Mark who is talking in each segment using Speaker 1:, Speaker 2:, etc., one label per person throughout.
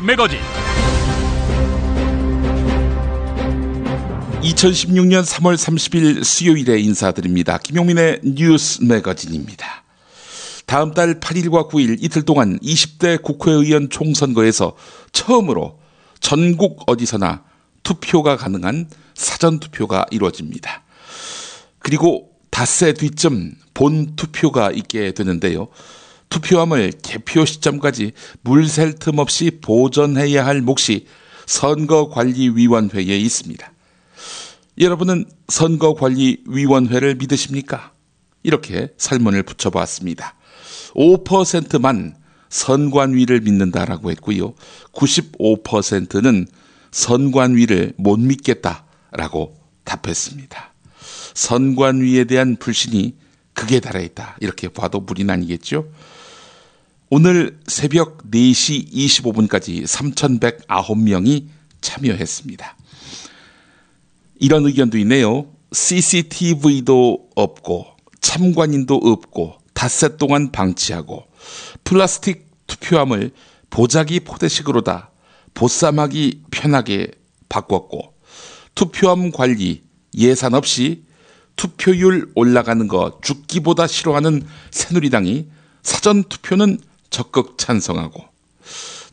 Speaker 1: 매거진.
Speaker 2: 2016년 3월 30일 수요일에 인사드립니다. 김용민의 뉴스 매거진입니다. 다음 달 8일과 9일 이틀 동안 20대 국회의원 총선거에서 처음으로 전국 어디서나 투표가 가능한 사전투표가 이루어집니다. 그리고 닷새 뒤쯤 본투표가 있게 되는데요. 투표함을 개표 시점까지 물샐 틈 없이 보존해야 할 몫이 선거관리위원회에 있습니다. 여러분은 선거관리위원회를 믿으십니까? 이렇게 설문을 붙여보았습니다. 5%만 선관위를 믿는다라고 했고요. 95%는 선관위를 못 믿겠다라고 답했습니다. 선관위에 대한 불신이 극에 달해있다. 이렇게 봐도 무리는 아니겠죠? 오늘 새벽 4시 25분까지 3,109명이 참여했습니다. 이런 의견도 있네요. CCTV도 없고 참관인도 없고 닷새 동안 방치하고 플라스틱 투표함을 보자기 포대식으로다 보쌈하기 편하게 바꿨고 투표함 관리 예산 없이 투표율 올라가는 거 죽기보다 싫어하는 새누리당이 사전투표는 적극 찬성하고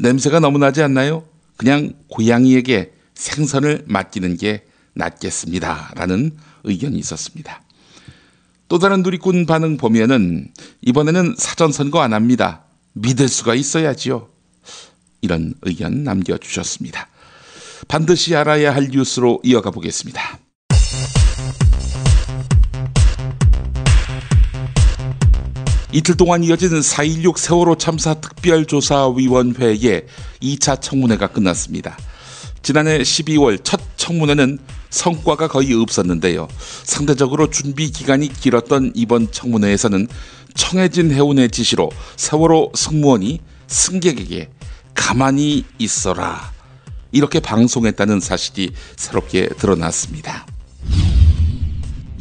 Speaker 2: 냄새가 너무 나지 않나요? 그냥 고양이에게 생선을 맡기는 게 낫겠습니다. 라는 의견이 있었습니다. 또 다른 누리꾼 반응 보면은 이번에는 사전선거 안 합니다. 믿을 수가 있어야지요. 이런 의견 남겨주셨습니다. 반드시 알아야 할 뉴스로 이어가 보겠습니다. 이틀 동안 이어진 4.16 세월호 참사 특별조사위원회의 2차 청문회가 끝났습니다. 지난해 12월 첫 청문회는 성과가 거의 없었는데요. 상대적으로 준비 기간이 길었던 이번 청문회에서는 청해진 해운의 지시로 세월호 승무원이 승객에게 가만히 있어라 이렇게 방송했다는 사실이 새롭게 드러났습니다.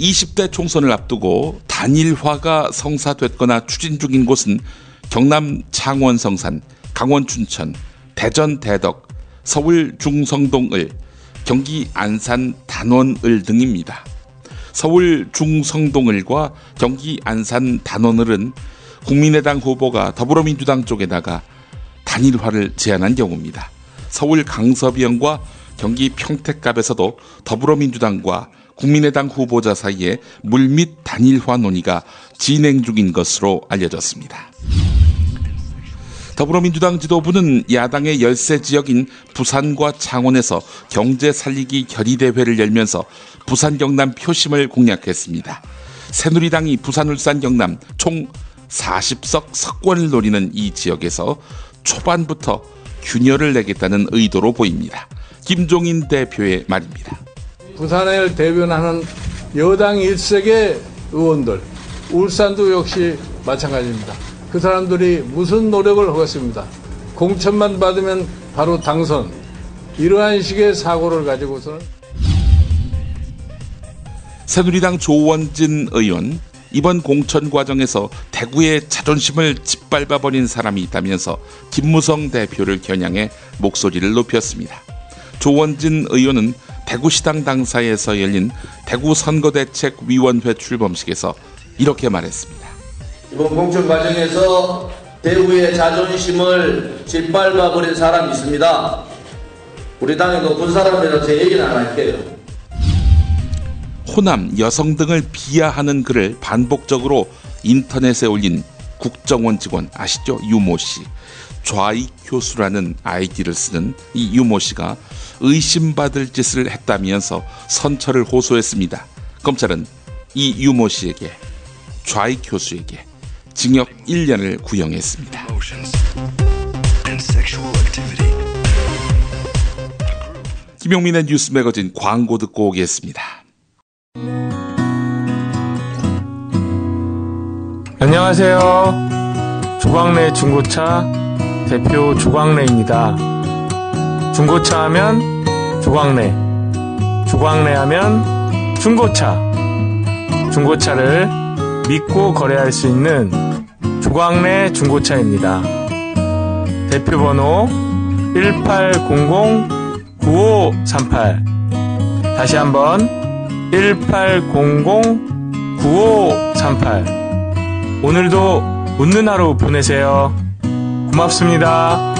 Speaker 2: 20대 총선을 앞두고 단일화가 성사됐거나 추진 중인 곳은 경남 창원 성산, 강원 춘천, 대전 대덕, 서울 중성동을, 경기 안산 단원을 등입니다. 서울 중성동을과 경기 안산 단원을은 국민의당 후보가 더불어민주당 쪽에다가 단일화를 제안한 경우입니다. 서울 강서병과 경기 평택갑에서도 더불어민주당과 국민의당 후보자 사이에 물밑 단일화 논의가 진행 중인 것으로 알려졌습니다. 더불어민주당 지도부는 야당의 열세 지역인 부산과 창원에서 경제 살리기 결의대회를 열면서 부산 경남 표심을 공략했습니다. 새누리당이 부산 울산 경남 총 40석 석권을 노리는 이 지역에서 초반부터 균열을 내겠다는 의도로 보입니다. 김종인 대표의 말입니다.
Speaker 3: 부산을 대변하는 여당 일색의 의원들, 울산도 역시 마찬가지입니다. 그 사람들이 무슨 노력을 하겠습니다. 공천만 받으면 바로 당선. 이러한 식의 사고를 가지고서는
Speaker 2: 새누리당 조원진 의원, 이번 공천 과정에서 대구의 자존심을 짓밟아버린 사람이 있다면서 김무성 대표를 겨냥해 목소리를 높였습니다. 조원진 의원은 대구시당 당사에서 열린 대구선거대책위원회 출범식에서 이렇게 말했습니다.
Speaker 4: 이번 공천 과정에서 대구의 자존심을 짓밟아버린 사람이 있습니다. 우리 당의 높은 사람이라서 제 얘기는 안 할게요.
Speaker 2: 호남, 여성 등을 비하하는 글을 반복적으로 인터넷에 올린 국정원 직원 아시죠? 유모 씨. 좌익 교수라는 아이디를 쓰는 이 유모 씨가 의심받을 짓을 했다면서 선처를 호소했습니다. 검찰은 이 유모 씨에게, 좌익 교수에게 징역 1년을 구형했습니다. 김용민의 뉴스 매거진 광고 듣고 오겠습니다.
Speaker 5: 안녕하세요. 조광래 중고차 대표 조광래입니다. 중고차 하면 조광래, 조광래 하면 중고차. 중고차를 믿고 거래할 수 있는 조광래 중고차입니다. 대표번호 1800-9538. 다시 한번 1800-9538. 오늘도 웃는 하루 보내세요. 고맙습니다.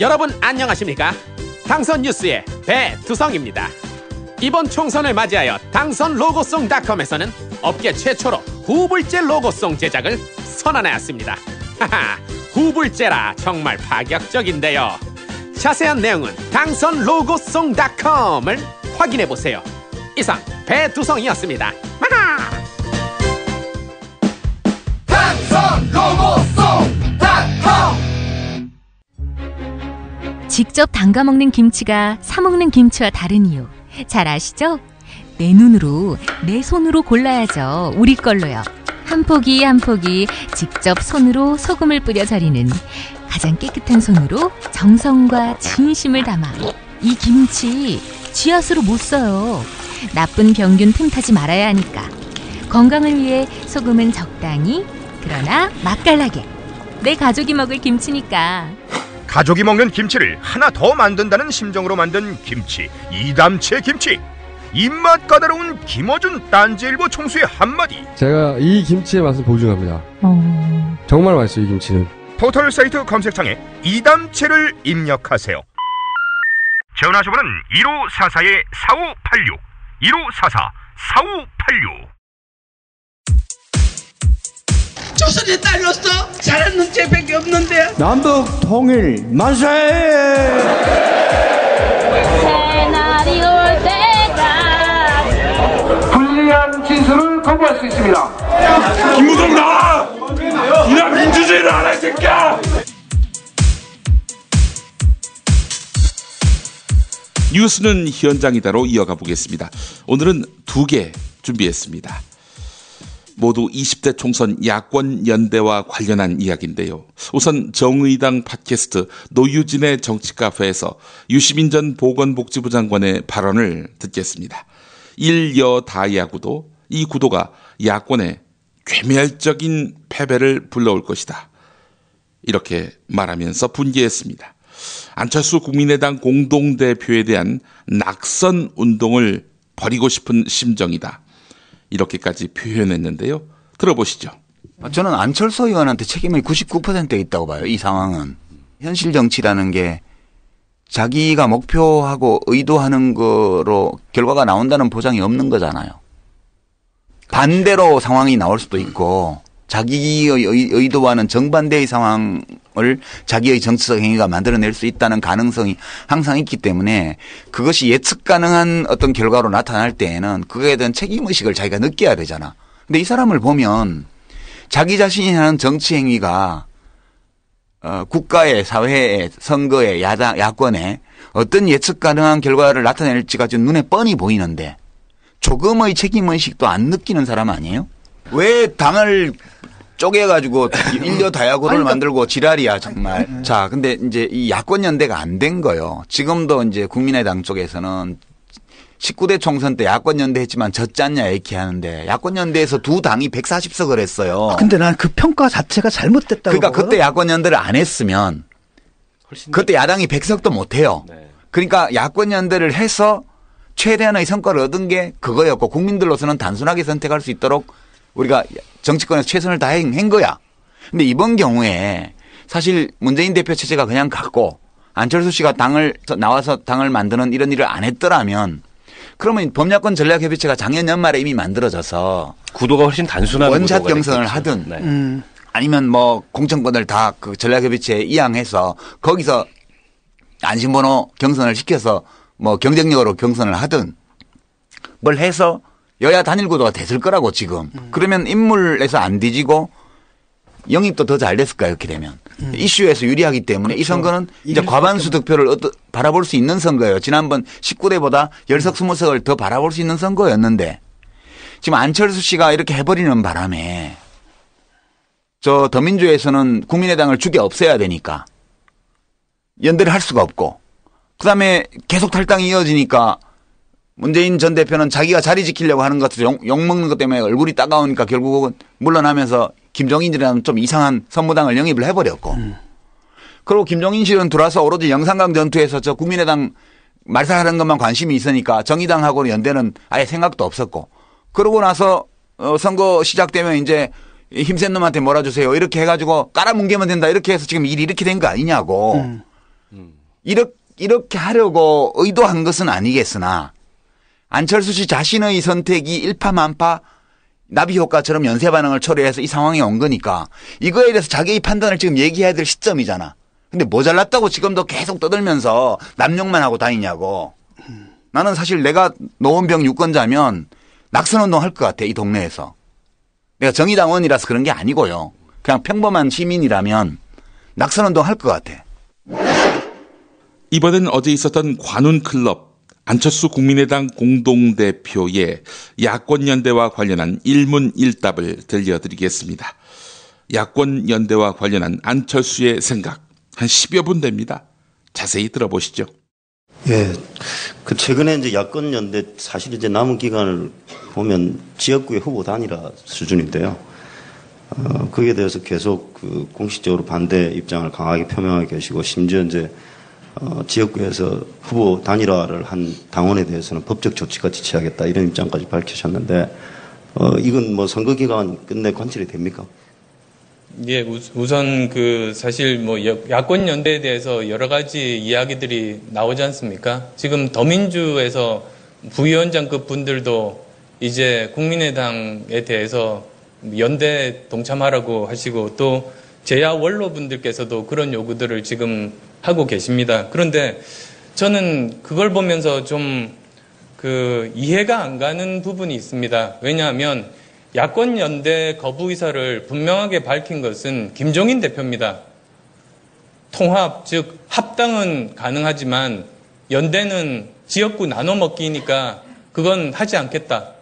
Speaker 1: 여러분 안녕하십니까? 당선 뉴스의 배두성입니다. 이번 총선을 맞이하여 당선로고송닷컴에서는 업계 최초로 후불제 로고송 제작을 선언하였습니다. 하하, 후불제라 정말 파격적인데요. 자세한 내용은 당선로고송닷컴을 확인해보세요. 이상 배두성이었습니다. 하하. 당선로고송닷컴.
Speaker 6: 직접 담가 먹는 김치가 사 먹는 김치와 다른 이유 잘 아시죠? 내 눈으로 내 손으로 골라야죠. 우리 걸로요. 한 포기 한 포기 직접 손으로 소금을 뿌려 절이는 가장 깨끗한 손으로 정성과 진심을 담아 이 김치 쥐앗으로 못 써요. 나쁜 병균 틈타지 말아야 하니까. 건강을 위해 소금은 적당히, 그러나 맛깔나게. 내 가족이 먹을 김치니까.
Speaker 7: 가족이 먹는 김치를 하나 더 만든다는 심정으로 만든 김치, 이담채 김치. 입맛 까다로운 김어준 딴지일보 총수의 한마디.
Speaker 8: 제가 이 김치의 맛을 보증합니다. 정말 맛있어요, 이 김치는.
Speaker 7: 포털 사이트 검색창에 이담채를 입력하세요. 전화번호는 1544-4586 1544-4586.
Speaker 9: 조선에 딸로서 잘하는 쟤밖에 없는데.
Speaker 10: 남북 통일 만세!
Speaker 9: 새날이 올 때가
Speaker 10: 불리한 진술을 거부할 수 있습니다.
Speaker 11: 김무성 나와! 이나 민주주의를 알아, 이 새끼야!
Speaker 2: 뉴스는 현장이다로 이어가 보겠습니다. 오늘은 2개 준비했습니다. 모두 20대 총선 야권 연대와 관련한 이야기인데요. 우선 정의당 팟캐스트 노유진의 정치카페에서 유시민 전 보건복지부 장관의 발언을 듣겠습니다. 일여다야구도 이 구도가 야권의 괴멸적인 패배를 불러올 것이다. 이렇게 말하면서 분개했습니다. 안철수 국민의당 공동대표에 대한 낙선 운동을 벌이고 싶은 심정이다. 이렇게까지 표현했는데요. 들어보시죠.
Speaker 12: 저는 안철수 의원한테 책임이 99%에 있다고 봐요. 이 상황은. 현실 정치라는 게 자기가 목표하고 의도하는 거로 결과가 나온다는 보장이 없는 거잖아요. 반대로 상황이 나올 수도 있고 자기의 의도와는 정반대의 상황을 자기의 정치적 행위가 만들어낼 수 있다는 가능성이 항상 있기 때문에 그것이 예측 가능한 어떤 결과로 나타날 때에는 그거에 대한 책임의식을 자기가 느껴야 되잖아. 근데 이 사람을 보면 자기 자신이 하는 정치 행위가 국가에, 사회에, 선거에, 야권에 어떤 예측 가능한 결과를 나타낼지가 좀 눈에 뻔히 보이는데 조금의 책임의식도 안 느끼는 사람 아니에요? 왜 당을 쪼개가지고 일여다야구를 만들고 지랄이야 정말. 자, 근데 이제 이 야권 연대가 안 된 거요. 지금도 이제 국민의당 쪽에서는 19대 총선 때 야권 연대했지만 졌지 않냐 이렇게 하는데 야권 연대에서 두 당이 140석을 했어요.
Speaker 13: 근데 난 그 평가 자체가 잘못됐다고.
Speaker 12: 그러니까 봐요. 그때 야권 연대를 안 했으면 그때 야당이 100석도 못 해요. 네. 그러니까 야권 연대를 해서 최대한의 성과를 얻은 게 그거였고 국민들로서는 단순하게 선택할 수 있도록 우리가 정치권에서 최선을 다한 거야. 근데 이번 경우에 사실 문재인 대표 체제가 그냥 갔고 안철수 씨가 나와서 당을 만드는 이런 일을 안 했더라면 그러면 범야권 전략협의체가 작년 연말에 이미 만들어져서
Speaker 14: 구도가 훨씬 단순한
Speaker 12: 원샷 경선을 하든 네. 아니면 뭐 공천권을 다 그 전략협의체에 이양해서 거기서 안심번호 경선을 시켜서 뭐 경쟁력으로 경선을 하든 뭘 해서 여야 단일 구도가 됐을 거라고 지금. 그러면 인물에서 안 뒤지고 영입도 더 잘 됐을 거야 이렇게 되면. 이슈에서 유리하기 때문에 그렇죠. 이 선거는 이제 과반수 득표를 바라볼 수 있는 선거예요. 지난번 19대보다 10석 20석을 더 바라볼 수 있는 선거였는데 지금 안철수 씨가 이렇게 해버리는 바람에 저 더민주에서는 국민의당을 죽여 없애야 되니까 연대를 할 수가 없고 그다음에 계속 탈당이 이어지니까 문재인 전 대표는 자기가 자리 지키려고 하는 것을 욕먹는 것 때문에 얼굴이 따가우니까 결국은 물러나면서 김종인이라는 좀 이상한 선무당을 영입을 해버렸고 그리고 김종인 씨는 들어와서 오로지 영산강 전투에서 저 국민의당 말살하는 것만 관심이 있으니까 정의당하고는 연대는 아예 생각도 없었고 그러고 나서 선거 시작되면 이제 힘센 놈한테 몰아주세요 이렇게 해가지고 깔아뭉개면 된다 이렇게 해서 지금 일이 이렇게 된 거 아니냐고 이렇게 하려고 의도한 것은 아니겠으나 안철수 씨 자신의 선택이 일파만파 나비 효과처럼 연쇄 반응을 초래해서 이 상황에 온 거니까 이거에 대해서 자기의 판단을 지금 얘기해야 될 시점이잖아. 근데 모자랐다고 지금도 계속 떠들면서 남용만 하고 다니냐고. 나는 사실 내가 노원병 유권자면 낙선운동 할 것 같아 이 동네에서. 내가 정의당원이라서 그런 게 아니고요. 그냥 평범한 시민이라면 낙선운동 할 것 같아.
Speaker 2: 이번엔 어제 있었던 관훈클럽 안철수 국민의당 공동대표의 야권연대와 관련한 일문일답을 들려드리겠습니다. 야권연대와 관련한 안철수의 생각 한 10여 분 됩니다. 자세히 들어보시죠.
Speaker 14: 예, 그 최근에 이제 야권연대 사실 이제 남은 기간을 보면 지역구의 후보 단일화 수준인데요. 거기에 대해서 계속 그 공식적으로 반대 입장을 강하게 표명하고 계시고 심지어 이제 지역구에서 후보 단일화를 한 당원에 대해서는 법적 조치까지 취하겠다 이런 입장까지 밝히셨는데 이건 뭐 선거 기간 끝내 관철이 됩니까?
Speaker 15: 예, 우선 그 사실 뭐 야권 연대에 대해서 여러 가지 이야기들이 나오지 않습니까? 지금 더민주에서 부위원장급 분들도 이제 국민의당에 대해서 연대 동참하라고 하시고 또 제야 원로 분들께서도 그런 요구들을 지금 하고 계십니다. 그런데 저는 그걸 보면서 좀 그 이해가 안 가는 부분이 있습니다. 왜냐하면 야권 연대 거부 의사를 분명하게 밝힌 것은 김종인 대표입니다. 통합, 즉 합당은 가능하지만 연대는 지역구 나눠 먹기니까 그건 하지 않겠다.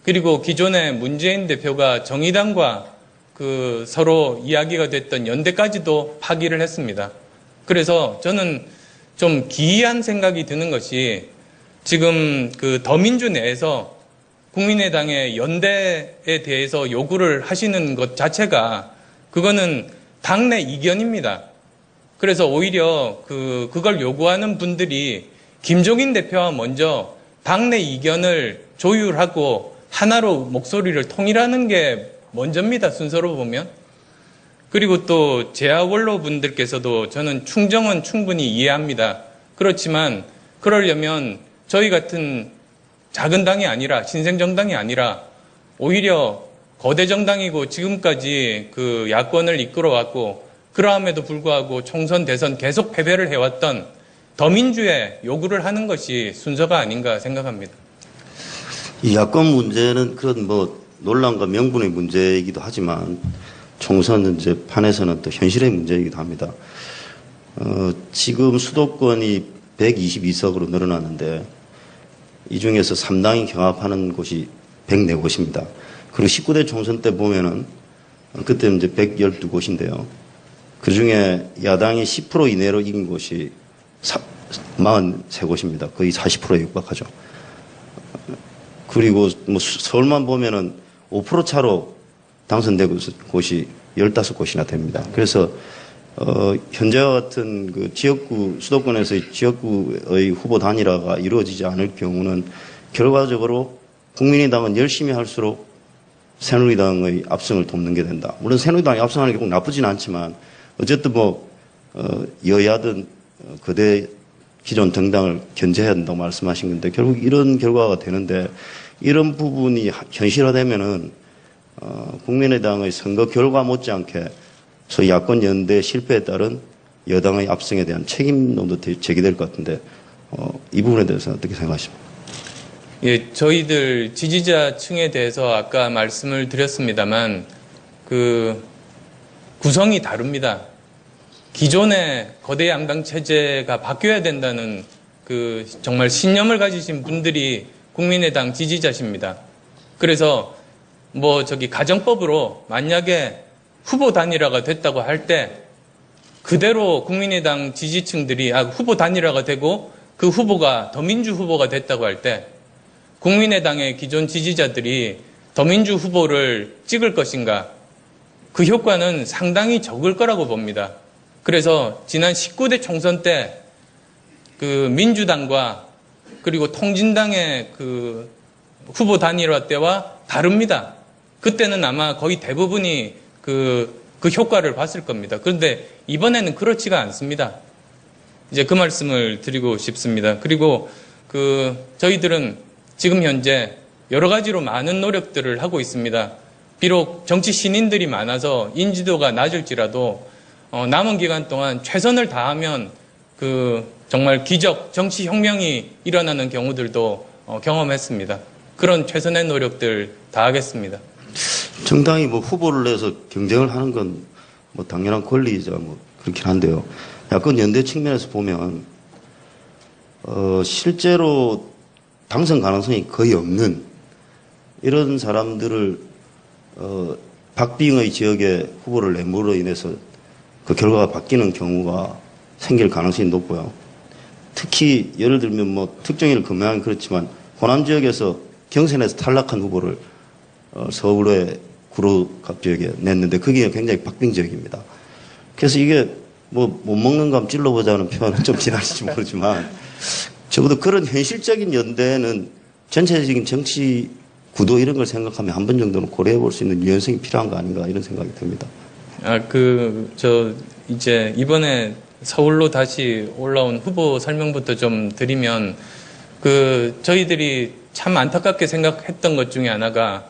Speaker 15: 그리고 기존에 문재인 대표가 정의당과 그 서로 이야기가 됐던 연대까지도 파기를 했습니다. 그래서 저는 좀 기이한 생각이 드는 것이 지금 그 더민주 내에서 국민의당의 연대에 대해서 요구를 하시는 것 자체가 그거는 당내 이견입니다. 그래서 오히려 그걸 요구하는 분들이 김종인 대표와 먼저 당내 이견을 조율하고 하나로 목소리를 통일하는 게 먼저입니다. 순서로 보면. 그리고 또 제야 원로 분들께서도 저는 충정은 충분히 이해합니다. 그렇지만 그러려면 저희 같은 작은 당이 아니라 신생정당이 아니라 오히려 거대 정당이고 지금까지 그 야권을 이끌어왔고 그러함에도 불구하고 총선 대선 계속 패배를 해왔던 더민주에 요구를 하는 것이 순서가 아닌가 생각합니다.
Speaker 14: 이 야권 문제는 그런 뭐 논란과 명분의 문제이기도 하지만 총선 이제 판에서는 또 현실의 문제이기도 합니다. 지금 수도권이 122석으로 늘어났는데 이 중에서 3당이 경합하는 곳이 104곳입니다. 그리고 19대 총선 때 보면은 그때 이제 112곳인데요. 그 중에 야당이 10% 이내로 이긴 곳이 43곳입니다. 거의 40%에 육박하죠. 그리고 뭐 서울만 보면은 5% 차로 당선된 곳이 15곳이나 됩니다. 그래서 현재와 같은 그 지역구, 수도권에서의 지역구의 후보 단일화가 이루어지지 않을 경우는 결과적으로 국민의당은 열심히 할수록 새누리당의 압승을 돕는 게 된다. 물론 새누리당이 압승하는 게 꼭 나쁘진 않지만 어쨌든 뭐, 여야든 거대 기존 정당을 견제해야 된다고 말씀하신 건데 결국 이런 결과가 되는데 이런 부분이 현실화되면은, 국민의당의 선거 결과 못지않게 소위 야권 연대 실패에 따른 여당의 압승에 대한 책임론도 제기될 것 같은데 이 부분에 대해서는 어떻게 생각하십니까?
Speaker 15: 예, 저희들 지지자층에 대해서 아까 말씀을 드렸습니다만 그 구성이 다릅니다. 기존의 거대 양당 체제가 바뀌어야 된다는 그 정말 신념을 가지신 분들이 국민의당 지지자십니다. 그래서 뭐 저기 가정법으로 만약에 후보 단일화가 됐다고 할 때 그대로 국민의당 지지층들이 후보 단일화가 되고 그 후보가 더민주 후보가 됐다고 할 때 국민의당의 기존 지지자들이 더민주 후보를 찍을 것인가 그 효과는 상당히 적을 거라고 봅니다. 그래서 지난 19대 총선 때 그 민주당과 그리고 통진당의 그 후보 단일화 때와 다릅니다. 그때는 아마 거의 대부분이 그 효과를 봤을 겁니다. 그런데 이번에는 그렇지가 않습니다. 이제 그 말씀을 드리고 싶습니다. 그리고 저희들은 지금 현재 여러 가지로 많은 노력들을 하고 있습니다. 비록 정치 신인들이 많아서 인지도가 낮을지라도 남은 기간 동안 최선을 다하면 정말 기적, 정치 혁명이 일어나는 경우들도 경험했습니다. 그런 최선의 노력들 다하겠습니다.
Speaker 14: 정당이 뭐 후보를 내서 경쟁을 하는 건 뭐 당연한 권리이자 뭐 그렇긴 한데요. 야권 연대 측면에서 보면 실제로 당선 가능성이 거의 없는 이런 사람들을 박빙의 지역에 후보를 내므로 인해서 그 결과가 바뀌는 경우가 생길 가능성이 높고요. 특히 예를 들면 뭐 특정인을 금명하긴 그렇지만 호남 지역에서 경선에서 탈락한 후보를 서울의 구로갑 지역에 냈는데 그게 굉장히 박빙 지역입니다. 그래서 이게 뭐 못 먹는 감 찔러보자는 표현은 좀 지나칠지 모르지만 적어도 그런 현실적인 연대는 전체적인 정치 구도 이런 걸 생각하면 한 번 정도는 고려해 볼 수 있는 유연성이 필요한 거 아닌가 이런 생각이 듭니다.
Speaker 15: 이제 이번에 서울로 다시 올라온 후보 설명부터 좀 드리면 저희들이 참 안타깝게 생각했던 것 중에 하나가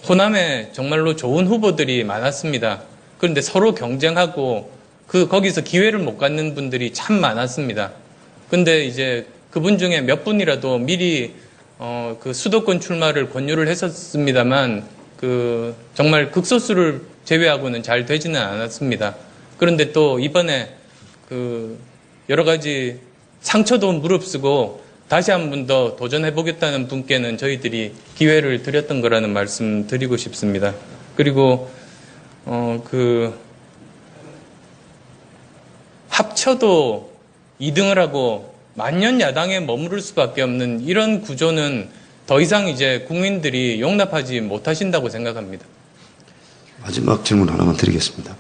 Speaker 15: 호남에 정말로 좋은 후보들이 많았습니다. 그런데 서로 경쟁하고 거기서 기회를 못 갖는 분들이 참 많았습니다. 근데 이제 그분 중에 몇 분이라도 미리 수도권 출마를 권유를 했었습니다만 정말 극소수를 제외하고는 잘 되지는 않았습니다. 그런데 또 이번에 여러 가지 상처도 무릅쓰고 다시 한 번 더 도전해보겠다는 분께는 저희들이 기회를 드렸던 거라는 말씀 드리고 싶습니다. 그리고 합쳐도 2등을 하고 만년 야당에 머무를 수밖에 없는 이런 구조는 더 이상 이제 국민들이 용납하지 못하신다고 생각합니다.
Speaker 14: 마지막 질문 하나만 드리겠습니다.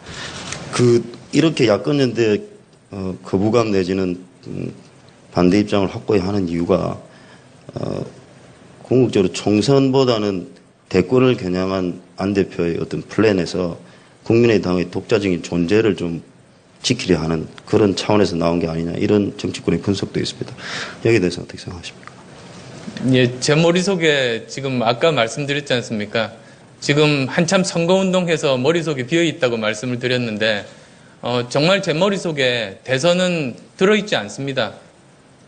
Speaker 14: 이렇게 야권연대 거부감 내지는 반대 입장을 확고히 하는 이유가 궁극적으로 총선보다는 대권을 겨냥한 안 대표의 어떤 플랜에서 국민의당의 독자적인 존재를 좀 지키려 하는 그런 차원에서 나온 게 아니냐 이런 정치권의 분석도 있습니다. 여기에 대해서 어떻게 생각하십니까?
Speaker 15: 예, 제 머릿속에 지금 아까 말씀드렸지 않습니까? 지금 한참 선거운동해서 머릿속에 비어있다고 말씀을 드렸는데 정말 제 머릿속에 대선은 들어있지 않습니다.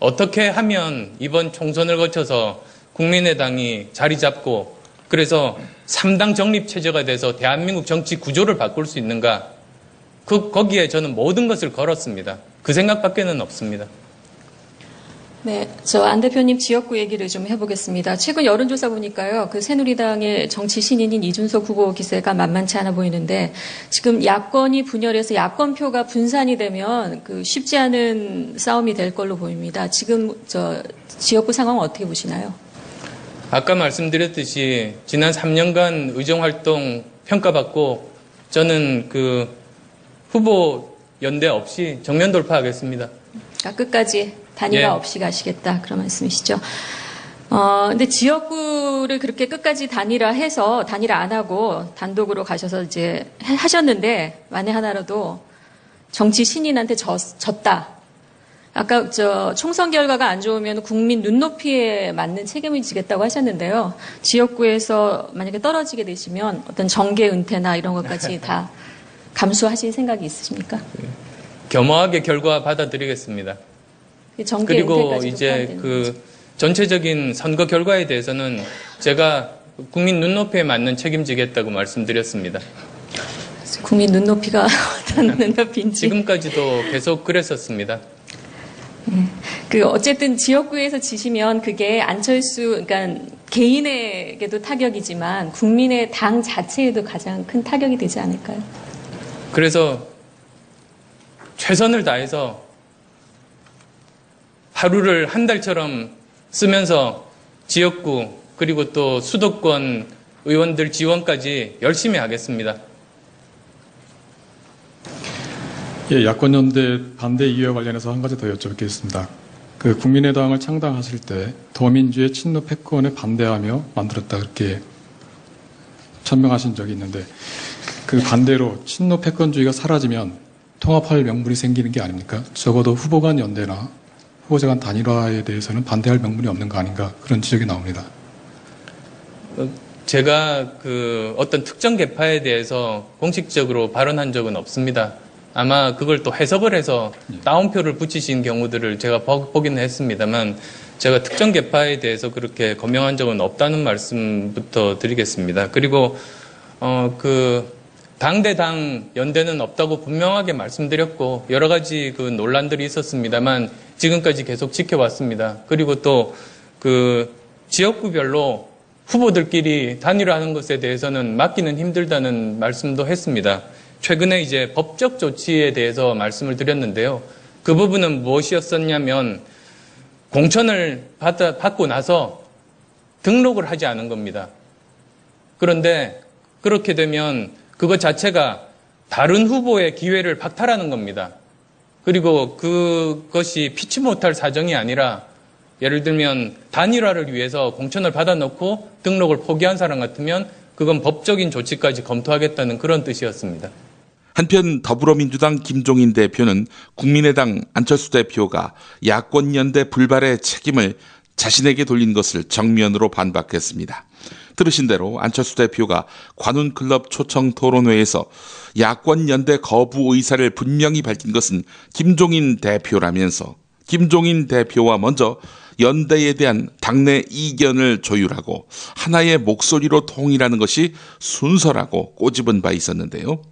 Speaker 15: 어떻게 하면 이번 총선을 거쳐서 국민의당이 자리 잡고 그래서 3당 정립체제가 돼서 대한민국 정치 구조를 바꿀 수 있는가? 거기에 저는 모든 것을 걸었습니다. 그 생각밖에는 없습니다.
Speaker 16: 네, 안 대표님 지역구 얘기를 좀 해보겠습니다. 최근 여론조사 보니까요, 새누리당의 정치 신인인 이준석 후보 기세가 만만치 않아 보이는데, 지금 야권이 분열해서 야권표가 분산이 되면 쉽지 않은 싸움이 될 걸로 보입니다. 지금 지역구 상황 어떻게 보시나요?
Speaker 15: 아까 말씀드렸듯이 지난 3년간 의정활동 평가받고 저는 후보 연대 없이 정면 돌파하겠습니다.
Speaker 16: 끝까지 단일화
Speaker 15: 예.
Speaker 16: 없이 가시겠다 그런 말씀이시죠. 근데 지역구를 그렇게 끝까지 단일화해서 단일화 안 하고 단독으로 가셔서 이제 하셨는데 만에 하나라도 정치 신인한테 졌다. 아까 총선 결과가 안 좋으면 국민 눈높이에 맞는 책임을 지겠다고 하셨는데요. 지역구에서 만약에 떨어지게 되시면 어떤 정계 은퇴나 이런 것까지 다 감수하실 생각이 있으십니까?
Speaker 15: 겸허하게 결과 받아들이겠습니다. 그리고 이제 전체적인 선거 결과에 대해서는 제가 국민 눈높이에 맞는 책임지겠다고 말씀드렸습니다.
Speaker 16: 국민 눈높이가 어떤 눈높이인지
Speaker 15: 지금까지도 계속 그랬었습니다.
Speaker 16: 어쨌든 지역구에서 지시면 그게 안철수, 그러니까 개인에게도 타격이지만 국민의 당 자체에도 가장 큰 타격이 되지 않을까요?
Speaker 15: 그래서 최선을 다해서 하루를 한 달처럼 쓰면서 지역구 그리고 또 수도권 의원들 지원까지 열심히 하겠습니다.
Speaker 17: 예, 야권연대 반대 이유와 관련해서 한 가지 더 여쭤뵙겠습니다. 그 국민의당을 창당하실 때 더민주의 친노 패권에 반대하며 만들었다 그렇게 천명하신 적이 있는데 그 반대로 친노 패권주의가 사라지면 통합할 명분이 생기는 게 아닙니까? 적어도 후보 간 연대나 후보자 간 단일화에 대해서는 반대할 명분이 없는 거 아닌가 그런 지적이 나옵니다.
Speaker 15: 제가 그 어떤 특정 계파에 대해서 공식적으로 발언한 적은 없습니다. 아마 그걸 또 해석을 해서 따옴표를 붙이신 경우들을 제가 보기는 했습니다만 제가 특정 계파에 대해서 그렇게 거명한 적은 없다는 말씀부터 드리겠습니다. 그리고 그 당대당 연대는 없다고 분명하게 말씀드렸고 여러 가지 그 논란들이 있었습니다만 지금까지 계속 지켜왔습니다. 그리고 또 그 지역구별로 후보들끼리 단일화하는 것에 대해서는 맡기는 힘들다는 말씀도 했습니다. 최근에 이제 법적 조치에 대해서 말씀을 드렸는데요. 그 부분은 무엇이었었냐면 공천을 받고 나서 등록을 하지 않은 겁니다. 그런데 그렇게 되면 그것 자체가 다른 후보의 기회를 박탈하는 겁니다. 그리고 그것이 피치 못할 사정이 아니라 예를 들면 단일화를 위해서 공천을 받아놓고 등록을 포기한 사람 같으면 그건 법적인 조치까지 검토하겠다는 그런 뜻이었습니다.
Speaker 2: 한편 더불어민주당 김종인 대표는 국민의당 안철수 대표가 야권연대 불발의 책임을 자신에게 돌린 것을 정면으로 반박했습니다. 들으신 대로 안철수 대표가 관훈클럽 초청 토론회에서 야권연대 거부 의사를 분명히 밝힌 것은 김종인 대표라면서 김종인 대표와 먼저 연대에 대한 당내 이견을 조율하고 하나의 목소리로 통일하는 것이 순서라고 꼬집은 바 있었는데요.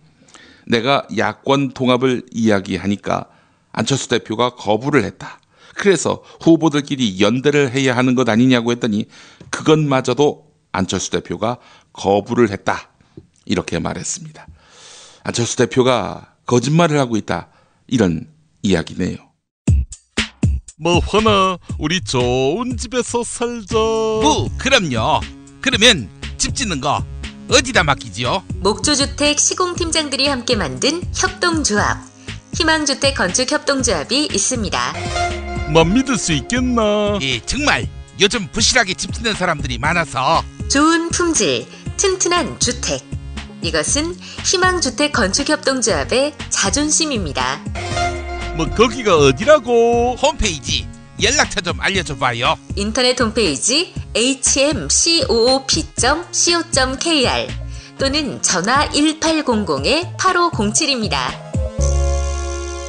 Speaker 2: 내가 야권 통합을 이야기하니까 안철수 대표가 거부를 했다. 그래서 후보들끼리 연대를 해야 하는 것 아니냐고 했더니 그것마저도 안철수 대표가 거부를 했다. 이렇게 말했습니다. 안철수 대표가 거짓말을 하고 있다. 이런 이야기네요.
Speaker 18: 뭐 화나 우리 좋은 집에서 살자.
Speaker 19: 그럼요. 그러면 집 짓는 거 어디다 맡기지요?
Speaker 6: 목조주택 시공팀장들이 함께 만든 협동조합 희망주택 건축협동조합이 있습니다.
Speaker 18: 맘 믿을 수 있겠나?
Speaker 19: 예, 정말 요즘 부실하게 집 짓는 사람들이 많아서
Speaker 6: 좋은 품질, 튼튼한 주택 이것은 희망주택 건축협동조합의 자존심입니다.
Speaker 18: 뭐 거기가 어디라고?
Speaker 19: 홈페이지 연락처 좀 알려줘봐요.
Speaker 6: 인터넷 홈페이지 hmcoop.co.kr 또는 전화 1800-8507입니다.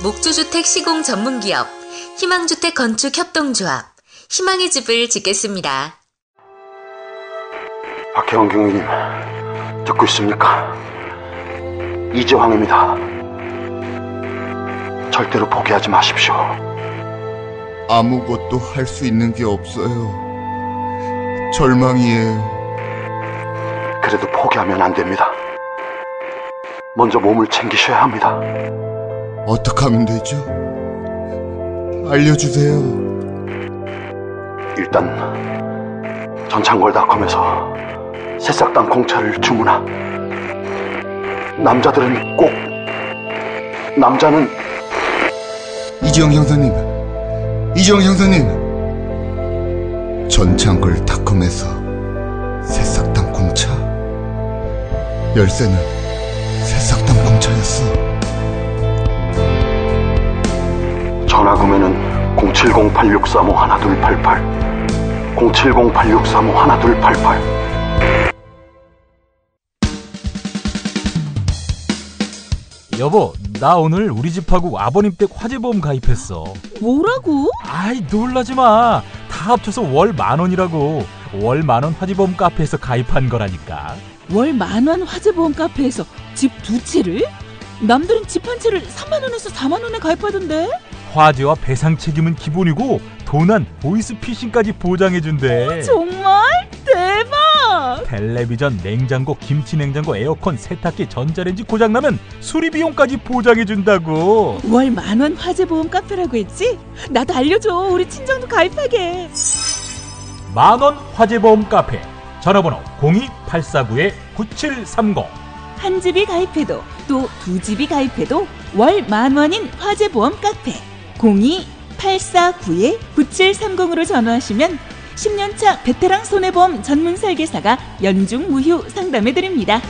Speaker 6: 목조주택 시공 전문기업 희망주택 건축협동조합 희망의 집을 짓겠습니다.
Speaker 20: 박혜원 경위님 듣고 있습니까? 이재황입니다. 절대로 포기하지 마십시오.
Speaker 21: 아무것도 할 수 있는 게 없어요. 절망이에요.
Speaker 20: 그래도 포기하면 안 됩니다. 먼저 몸을 챙기셔야 합니다.
Speaker 21: 어떻게 하면 되죠? 알려주세요.
Speaker 20: 일단 전창걸닷컴에서 새싹당 공차를 주문하. 남자들은 꼭 남자는
Speaker 21: 이지영 형사님, 전창걸닷컴에서 새싹당 공차. 열쇠는 새싹당 공차였어.
Speaker 20: 전화 구매는 070-8635-1288 070-8635-1288.
Speaker 22: 여보, 나 오늘 우리 집하고 아버님 댁 화재보험 가입했어.
Speaker 23: 뭐라고?
Speaker 22: 아이, 놀라지 마. 다 합쳐서 월 10,000원이라고. 월 10,000원 화재보험 카페에서 가입한 거라니까.
Speaker 23: 월 10,000원 화재보험 카페에서 집 2채를? 남들은 집 한 채를 30,000원에서 40,000원에 가입하던데?
Speaker 22: 화재와 배상 책임은 기본이고 도난, 보이스피싱까지 보장해준대.
Speaker 23: 정말? 대박!
Speaker 22: 텔레비전, 냉장고, 김치냉장고, 에어컨, 세탁기, 전자레인지 고장나면 수리비용까지 보장해준다고.
Speaker 23: 월 10,000원 화재보험 카페라고 했지? 나도 알려줘. 우리 친정도 가입하게.
Speaker 22: 10,000원 화재보험 카페. 전화번호 02849-9730.
Speaker 23: 한 집이 가입해도 또 두 집이 가입해도 월 10,000원인 화재보험 카페 02-849-9730으로 전화하시면 10년차 베테랑 손해보험 전문 설계사가 연중 무휴 상담해드립니다.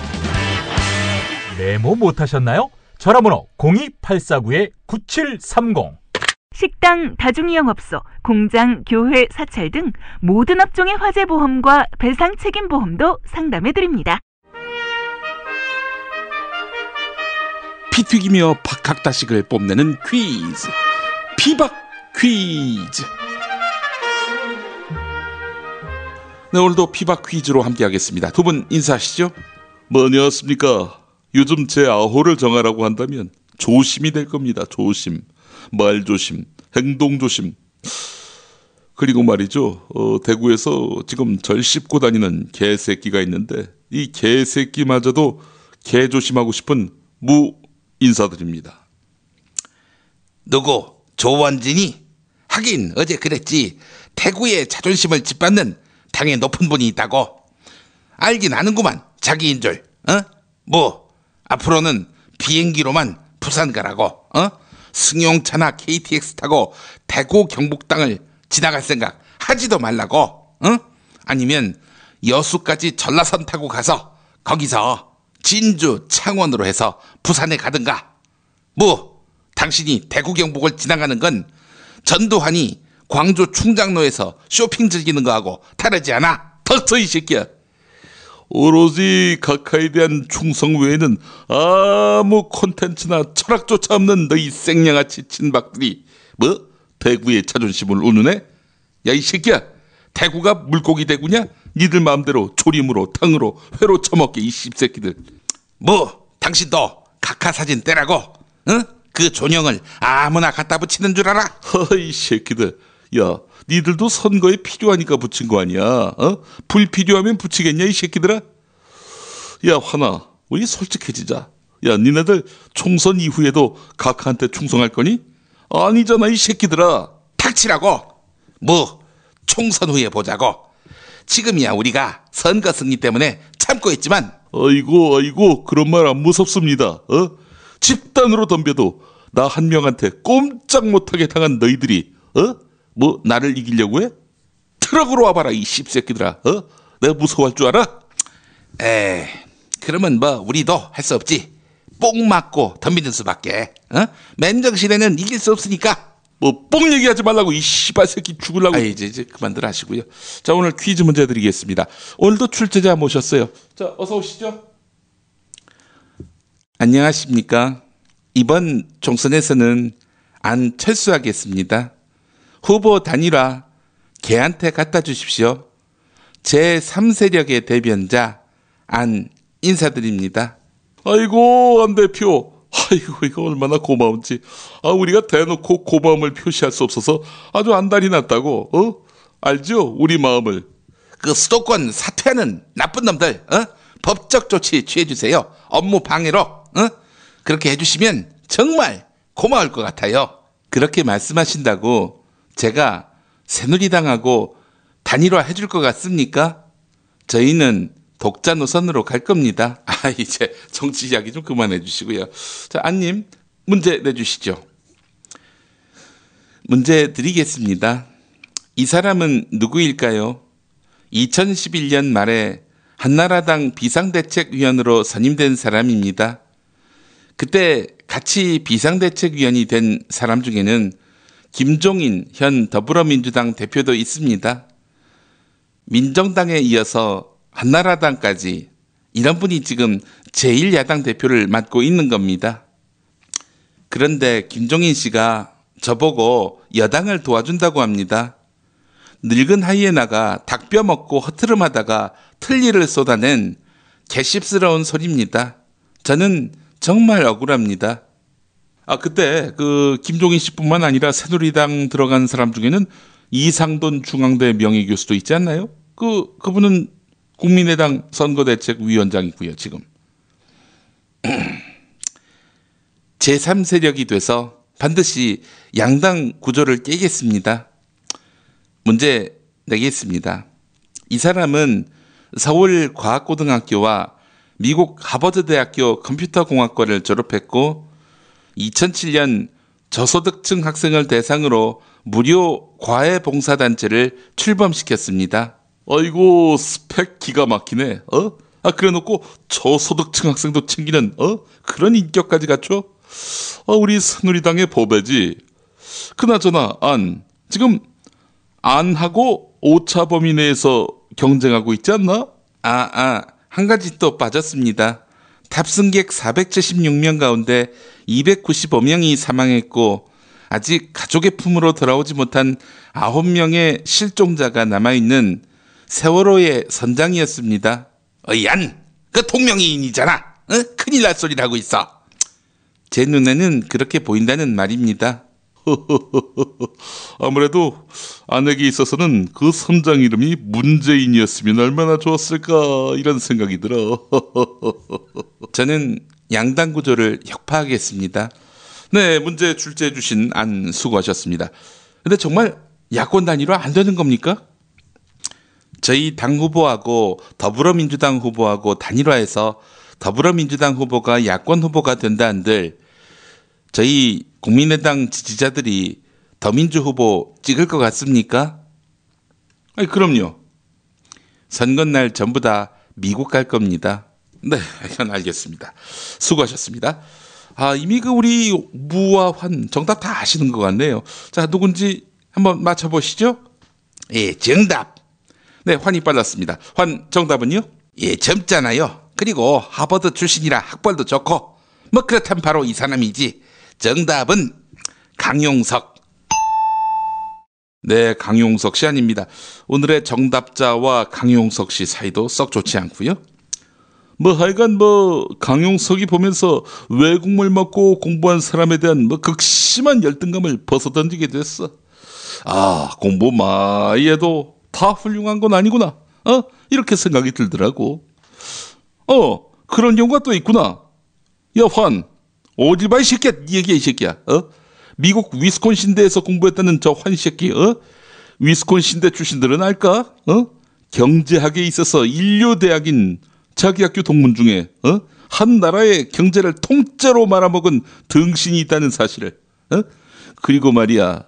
Speaker 22: 메모 못하셨나요? 전화번호 02-849-9730.
Speaker 23: 식당, 다중이용업소, 공장, 교회, 사찰 등 모든 업종의 화재보험과 배상 책임보험도 상담해드립니다.
Speaker 2: 피 튀기며 박학다식을 뽐내는 퀴즈, 피박 퀴즈. 네, 오늘도 피박 퀴즈로 함께하겠습니다. 두 분 인사하시죠.
Speaker 18: 뭐냐습니까? 요즘 제 아호를 정하라고 한다면 조심이 될 겁니다. 조심, 말 조심, 행동 조심. 그리고 말이죠, 대구에서 지금 절 씹고 다니는 개새끼가 있는데 이 개새끼마저도 개 조심하고 싶은 무 인사드립니다.
Speaker 19: 누구? 조원진이? 하긴 어제 그랬지. 대구의 자존심을 짓밟는 당의 높은 분이 있다고. 알긴 아는구만. 자기인 줄. 뭐 앞으로는 비행기로만 부산 가라고. 승용차나 KTX 타고 대구 경북당을 지나갈 생각 하지도 말라고. 아니면 여수까지 전라선 타고 가서 거기서 진주, 창원으로 해서 부산에 가든가. 뭐 당신이 대구 경북을 지나가는 건 전두환이 광주 충장로에서 쇼핑 즐기는 거하고 다르지 않아. 덕서 이 새끼야.
Speaker 18: 오로지 각하에 대한 충성 외에는 아무 콘텐츠나 철학조차 없는 너희 생양아치 친박들이 뭐 대구의 자존심을 운운해? 야, 이 새끼야, 대구가 물고기 대구냐? 니들 마음대로 조림으로 탕으로 회로 처먹게, 이 씹새끼들.
Speaker 19: 뭐 당신도 각하 사진 떼라고? 응? 그 존영을 아무나 갖다 붙이는 줄 알아?
Speaker 18: 허이 새끼들. 야, 니들도 선거에 필요하니까 붙인 거 아니야? 불필요하면 붙이겠냐, 이 새끼들아? 야, 화나, 우리 솔직해지자. 야, 니네들 총선 이후에도 각하한테 충성할 거니? 아니잖아, 이 새끼들아.
Speaker 19: 닥치라고. 뭐 총선 후에 보자고. 지금이야 우리가 선거 승리 때문에 참고 있지만.
Speaker 18: 아이고, 그런 말 안 무섭습니다. 집단으로 덤벼도 나 한 명한테 꼼짝 못하게 당한 너희들이 뭐 나를 이기려고 해? 트럭으로 와봐라, 이 씹새끼들아. 내가 무서워할 줄 알아?
Speaker 19: 그러면 뭐 우리도 할 수 없지. 뽕 맞고 덤비는 수밖에. 맨정신에는 이길 수 없으니까.
Speaker 18: 뭐 뽕 얘기하지 말라고, 이 씨발 새끼 죽으려고.
Speaker 2: 이제 그만들 하시고요. 자, 오늘 퀴즈 문제 드리겠습니다. 오늘도 출제자 모셨어요.
Speaker 18: 자, 어서 오시죠.
Speaker 2: 안녕하십니까. 이번 총선에서는 안철수하겠습니다. 후보 단일화 걔한테 갖다 주십시오. 제3세력의 대변자 안 인사드립니다.
Speaker 18: 아이고, 안 대표. 아이고, 이거 얼마나 고마운지. 우리가 대놓고 고마움을 표시할 수 없어서 아주 안달이 났다고. 알죠? 우리 마음을.
Speaker 19: 그 수도권 사퇴하는 나쁜 놈들, 법적 조치 취해주세요. 업무 방해로. 그렇게 해주시면 정말 고마울 것 같아요.
Speaker 2: 그렇게 말씀하신다고 제가 새누리당하고 단일화 해줄 것 같습니까? 저희는 독자 노선으로 갈 겁니다. 이제 정치 이야기 좀 그만해 주시고요. 자, 안님, 문제 내주시죠. 문제 드리겠습니다. 이 사람은 누구일까요? 2011년 말에 한나라당 비상대책위원으로 선임된 사람입니다. 그때 같이 비상대책위원이 된 사람 중에는 김종인 현 더불어민주당 대표도 있습니다. 민정당에 이어서 한나라당까지 이런 분이 지금 제1야당 대표를 맡고 있는 겁니다. 그런데 김종인 씨가 저보고 여당을 도와준다고 합니다. 늙은 하이에나가 닭뼈 먹고 허트름하다가 틀니를 쏟아낸 개씹스러운 소리입니다. 저는 정말 억울합니다. 그때 그 김종인 씨뿐만 아니라 새누리당 들어간 사람 중에는 이상돈 중앙대 명예교수도 있지 않나요? 그분은 국민의당 선거대책위원장이고요, 지금. 제3세력이 돼서 반드시 양당 구조를 깨겠습니다. 문제 내겠습니다. 이 사람은 서울과학고등학교와 미국 하버드대학교 컴퓨터공학과를 졸업했고 2007년 저소득층 학생을 대상으로 무료 과외봉사단체를 출범시켰습니다. 아이고, 스펙 기가 막히네. 그래놓고 저소득층 학생도 챙기는 그런 인격까지 갖춰? 우리 새누리당의 보배지. 그나저나 지금 안하고 오차 범위 내에서 경쟁하고 있지 않나? 한 가지 또 빠졌습니다. 탑승객 476명 가운데 295명이 사망했고 아직 가족의 품으로 돌아오지 못한 9명의 실종자가 남아있는 세월호의 선장이었습니다. 그 동명이인이잖아. 큰일 날 소리를 하고 있어. 제 눈에는 그렇게 보인다는 말입니다.
Speaker 18: 아무래도 아내에게 있어서는 그 선장 이름이 문재인이었으면 얼마나 좋았을까 이런 생각이 들어.
Speaker 2: 저는 양당 구조를 혁파하겠습니다.
Speaker 18: 네, 문제 출제해 주신 안 수고하셨습니다.
Speaker 2: 근데 정말 야권 단일화 안 되는 겁니까? 저희 당 후보하고 더불어민주당 후보하고 단일화해서 더불어민주당 후보가 야권 후보가 된다 한들 저희 국민의당 지지자들이 더민주 후보 찍을 것 같습니까?
Speaker 18: 그럼요.
Speaker 2: 선거날 전부 다 미국 갈 겁니다.
Speaker 18: 네, 알겠습니다. 수고하셨습니다. 이미 우리 무와 환 정답 다 아시는 것 같네요. 자, 누군지 한번 맞춰보시죠.
Speaker 19: 예, 정답.
Speaker 18: 네, 환이 빨랐습니다. 환, 정답은요?
Speaker 19: 예, 젊잖아요. 그리고 하버드 출신이라 학벌도 좋고 그렇다면 바로 이 사람이지. 정답은 강용석.
Speaker 2: 네, 강용석 씨 아닙니다. 오늘의 정답자와 강용석 씨 사이도 썩 좋지 않고요.
Speaker 18: 하여간 강용석이 보면서 외국물 먹고 공부한 사람에 대한 극심한 열등감을 벗어던지게 됐어. 공부 많이 해도 다 훌륭한 건 아니구나. 이렇게 생각이 들더라고. 그런 경우가 또 있구나. 야, 환, 어딜 봐, 이 새끼야. 네 얘기야, 이 새끼야. 미국 위스콘신대에서 공부했다는 저 환 새끼. 위스콘신대 출신들은 알까? 경제학에 있어서 인류대학인 자기 학교 동문 중에 한 나라의 경제를 통째로 말아먹은 등신이 있다는 사실을. 그리고 말이야,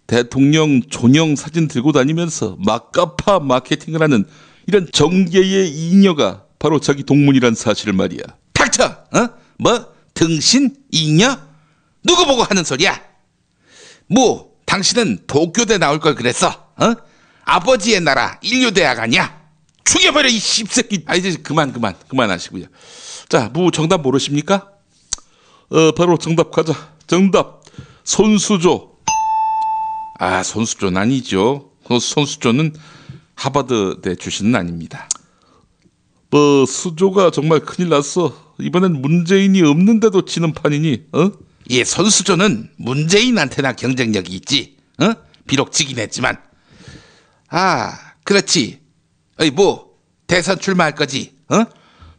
Speaker 18: 대통령 존영 사진 들고 다니면서 막가파 마케팅을 하는 이런 정계의 잉여가 바로 자기 동문이란 사실을 말이야.
Speaker 19: 닥쳐! 등신? 잉여? 누구 보고 하는 소리야? 당신은 도쿄대 나올 걸 그랬어? 아버지의 나라 인류대학 아니야? 죽여버려, 이 씹새끼.
Speaker 2: 이제 그만하시고요. 자, 정답 모르십니까?
Speaker 18: 바로 정답 가자. 정답, 손수조.
Speaker 2: 손수조는 아니죠. 손수조는 하버드대 출신은 아닙니다.
Speaker 18: 수조가 정말 큰일 났어. 이번엔 문재인이 없는데도 치는 판이니,
Speaker 19: 예, 손수조는 문재인한테나 경쟁력이 있지. 비록 지긴 했지만. 그렇지. 대선 출마할 거지.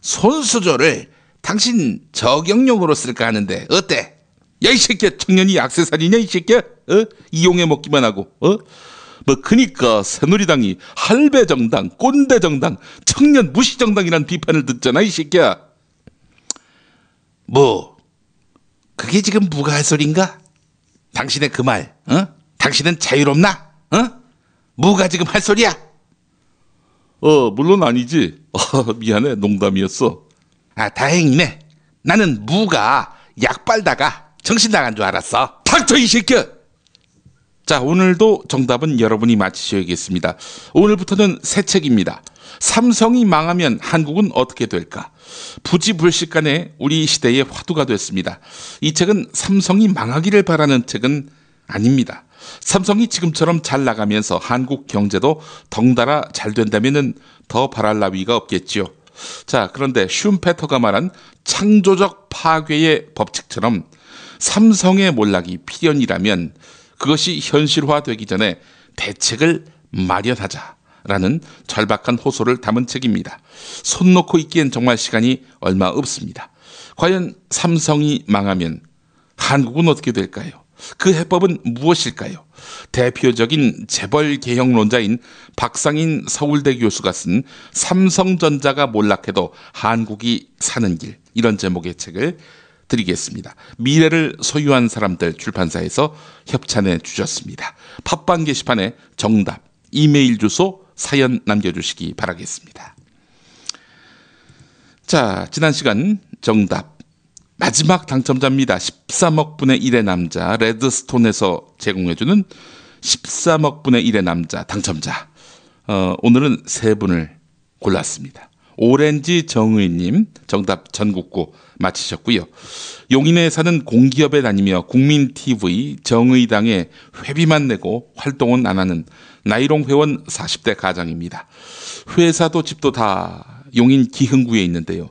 Speaker 19: 손수조를 당신 저격용으로 쓸까 하는데 어때?
Speaker 18: 야, 이 새끼야, 청년이 액세서리냐, 이 새끼야? 이용해 먹기만 하고, 그니까 새누리당이 할배 정당, 꼰대 정당, 청년 무시 정당이란 비판을 듣잖아, 이 새끼야.
Speaker 19: 그게 지금 누가 할 소린가? 당신의 그 말, 당신은 자유롭나? 무가 지금 할 소리야?
Speaker 18: 물론 아니지. 미안해, 농담이었어.
Speaker 19: 다행이네. 나는 무가 약 빨다가 정신 나간 줄 알았어.
Speaker 18: 닥쳐, 이 새끼야!
Speaker 2: 자, 오늘도 정답은 여러분이 맞히셔야겠습니다. 오늘부터는 새 책입니다. 삼성이 망하면 한국은 어떻게 될까? 부지불식간에 우리 시대의 화두가 됐습니다. 이 책은 삼성이 망하기를 바라는 책은 아닙니다. 삼성이 지금처럼 잘 나가면서 한국 경제도 덩달아 잘 된다면 더 바랄 나위가 없겠지요. 자, 그런데 슈음페터가 말한 창조적 파괴의 법칙처럼 삼성의 몰락이 필연이라면 그것이 현실화되기 전에 대책을 마련하자라는 절박한 호소를 담은 책입니다. 손 놓고 읽기엔 정말 시간이 얼마 없습니다. 과연 삼성이 망하면 한국은 어떻게 될까요? 그 해법은 무엇일까요? 대표적인 재벌 개혁론자인 박상인 서울대 교수가 쓴 삼성전자가 몰락해도 한국이 사는 길, 이런 제목의 책을 드리겠습니다. 미래를 소유한 사람들 출판사에서 협찬해 주셨습니다. 팟빵 게시판에 정답, 이메일 주소, 사연 남겨주시기 바라겠습니다. 자, 지난 시간 정답 마지막 당첨자입니다. 13억 분의 1의 남자, 레드스톤에서 제공해주는 13억 분의 1의 남자 당첨자. 오늘은 세 분을 골랐습니다. 오렌지 정의님 정답 전국구 맞히셨고요. 용인에 사는 공기업에 다니며 국민TV 정의당에 회비만 내고 활동은 안 하는 나이롱 회원 40대 가장입니다. 회사도 집도 다 용인 기흥구에 있는데요.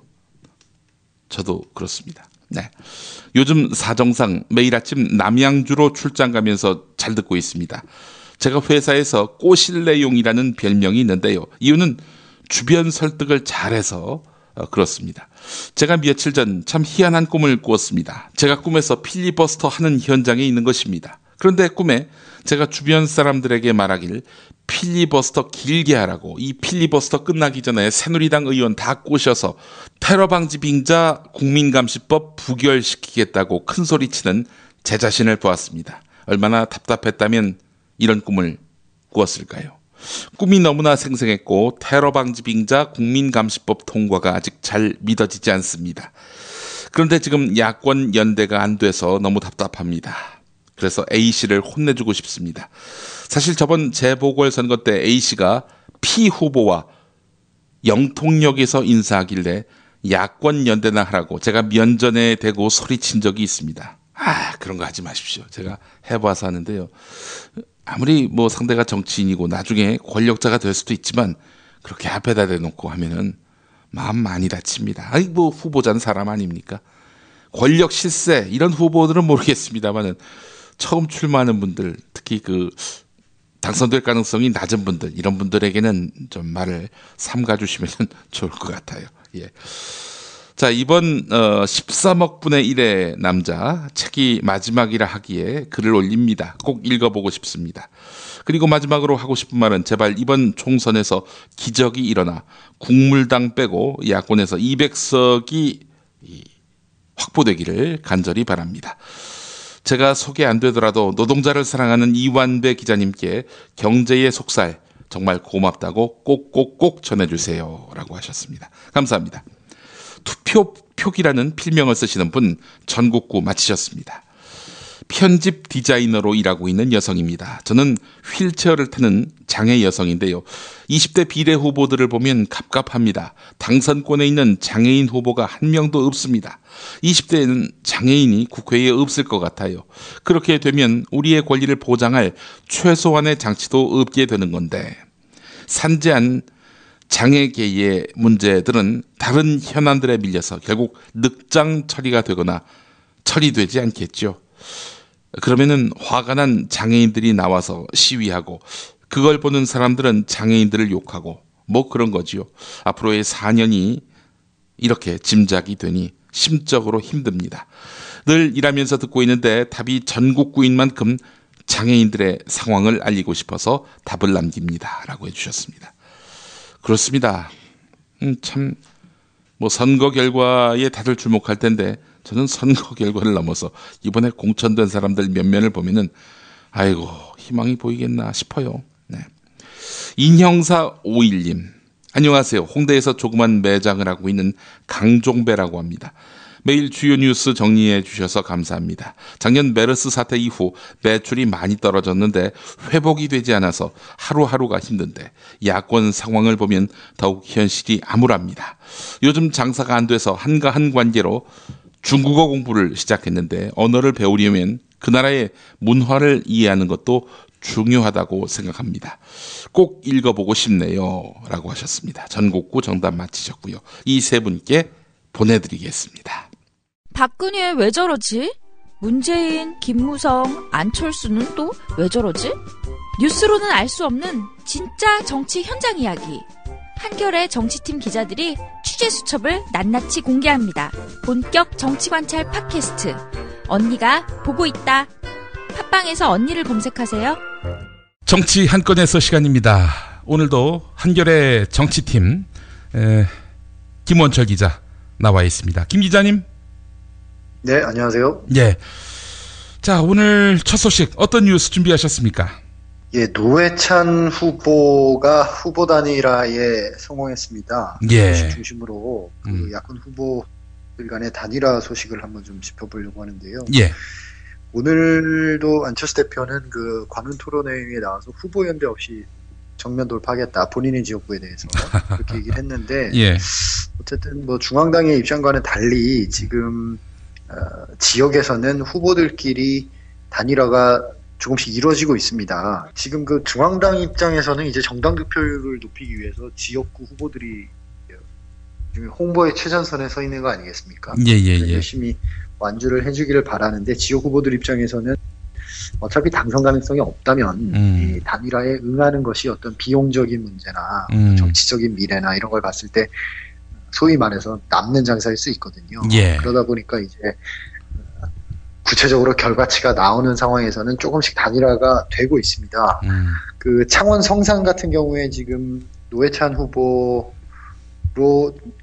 Speaker 2: 저도 그렇습니다. 네. 요즘 사정상 매일 아침 남양주로 출장 가면서 잘 듣고 있습니다. 제가 회사에서 꼬실레용이라는 별명이 있는데요. 이유는 주변 설득을 잘해서 그렇습니다. 제가 며칠 전 참 희한한 꿈을 꾸었습니다. 제가 꿈에서 필리버스터 하는 현장에 있는 것입니다. 그런데 꿈에 제가 주변 사람들에게 말하길 필리버스터 길게 하라고, 이 필리버스터 끝나기 전에 새누리당 의원 다 꼬셔서 테러 방지 빙자 국민감시법 부결시키겠다고 큰 소리치는 제 자신을 보았습니다. 얼마나 답답했다면 이런 꿈을 꾸었을까요? 꿈이 너무나 생생했고 테러 방지 빙자 국민감시법 통과가 아직 잘 믿어지지 않습니다. 그런데 지금 야권 연대가 안 돼서 너무 답답합니다. 그래서 A씨를 혼내주고 싶습니다. 사실 저번 재보궐선거 때 A씨가 P 후보와 영통역에서 인사하길래 야권 연대나 하라고 제가 면전에 대고 소리친 적이 있습니다. 그런 거 하지 마십시오. 제가 해봐서 하는데요. 아무리 뭐 상대가 정치인이고 나중에 권력자가 될 수도 있지만 그렇게 앞에다 대놓고 하면은 마음 많이 다칩니다. 뭐 후보자는 사람 아닙니까? 권력 실세 이런 후보들은 모르겠습니다만은 처음 출마하는 분들, 특히 그 당선될 가능성이 낮은 분들, 이런 분들에게는 좀 말을 삼가주시면 좋을 것 같아요. 예. 자, 이번 13억 분의 1의 남자 책이 마지막이라 하기에 글을 올립니다. 꼭 읽어보고 싶습니다. 그리고 마지막으로 하고 싶은 말은 제발 이번 총선에서 기적이 일어나 국물당 빼고 야권에서 200석이 확보되기를 간절히 바랍니다. 제가 소개 안 되더라도 노동자를 사랑하는 이완배 기자님께 경제의 속살 정말 고맙다고 꼭꼭꼭 전해주세요 라고 하셨습니다. 감사합니다. 투표 표기라는 필명을 쓰시는 분 전국구 마치셨습니다. 편집 디자이너로 일하고 있는 여성입니다. 저는 휠체어를 타는 장애 여성인데요. 20대 비례 후보들을 보면 갑갑합니다. 당선권에 있는 장애인 후보가 한 명도 없습니다. 20대에는 장애인이 국회에 없을 것 같아요. 그렇게 되면 우리의 권리를 보장할 최소한의 장치도 없게 되는 건데 산재한 장애계의 문제들은 다른 현안들에 밀려서 결국 늑장 처리가 되거나 처리되지 않겠죠. 그러면은 화가 난 장애인들이 나와서 시위하고 그걸 보는 사람들은 장애인들을 욕하고 뭐 그런 거지요. 앞으로의 4년이 이렇게 짐작이 되니 심적으로 힘듭니다. 늘 일하면서 듣고 있는데 답이 전국구인 만큼 장애인들의 상황을 알리고 싶어서 답을 남깁니다. 라고 해주셨습니다. 그렇습니다. 참 뭐 선거 결과에 다들 주목할 텐데 저는 선거 결과를 넘어서 이번에 공천된 사람들 면면을 보면은 아이고 희망이 보이겠나 싶어요. 네. 인형사 51님 안녕하세요. 홍대에서 조그만 매장을 하고 있는 강종배라고 합니다. 매일 주요 뉴스 정리해 주셔서 감사합니다. 작년 메르스 사태 이후 매출이 많이 떨어졌는데 회복이 되지 않아서 하루하루가 힘든데 야권 상황을 보면 더욱 현실이 암울합니다. 요즘 장사가 안 돼서 한가한 관계로 중국어 공부를 시작했는데 언어를 배우려면 그 나라의 문화를 이해하는 것도 중요하다고 생각합니다. 꼭 읽어보고 싶네요. 라고 하셨습니다. 전국구 정답 맞히셨고요. 이 세 분께 보내드리겠습니다.
Speaker 3: 박근혜 왜 저러지? 문재인, 김무성, 안철수는 또 왜 저러지? 뉴스로는 알 수 없는 진짜 정치 현장 이야기. 한겨레 정치팀 기자들이 취재 수첩을 낱낱이 공개합니다. 본격 정치관찰 팟캐스트. 언니가 보고 있다. 팟빵에서 언니를 검색하세요.
Speaker 2: 정치 한 건에서 시간입니다. 오늘도 한겨레 정치팀 김원철 기자 나와 있습니다. 김 기자님.
Speaker 1: 네, 안녕하세요.
Speaker 2: 예. 자, 오늘 첫 소식 어떤 뉴스 준비하셨습니까?
Speaker 1: 예, 노회찬 후보가 후보 단일화에 성공했습니다.
Speaker 2: 예.
Speaker 1: 소식 중심으로 그 야권 후보들 간의 단일화 소식을 한번 좀 짚어보려고 하는데요.
Speaker 2: 예.
Speaker 1: 오늘도 안철수 대표는 그 관훈 토론회에 나와서 후보 연대 없이 정면 돌파하겠다. 본인의 지역구에 대해서 그렇게 얘기를 했는데
Speaker 2: 예.
Speaker 1: 어쨌든 뭐 중앙당의 입장과는 달리 지금 지역에서는 후보들끼리 단일화가 조금씩 이루어지고 있습니다. 지금 그 중앙당 입장에서는 이제 정당 득표율을 높이기 위해서 지역구 후보들이 홍보의 최전선에 서 있는 거 아니겠습니까?
Speaker 2: 예.
Speaker 1: 열심히 완주를 해주기를 바라는데 지역 후보들 입장에서는 어차피 당선 가능성이 없다면 이 단일화에 응하는 것이 어떤 비용적인 문제나 정치적인 미래나 이런 걸 봤을 때 소위 말해서 남는 장사일 수 있거든요.
Speaker 2: 예.
Speaker 1: 그러다 보니까 이제 구체적으로 결과치가 나오는 상황에서는 조금씩 단일화가 되고 있습니다. 그 창원 성산 같은 경우에 지금 노회찬 후보로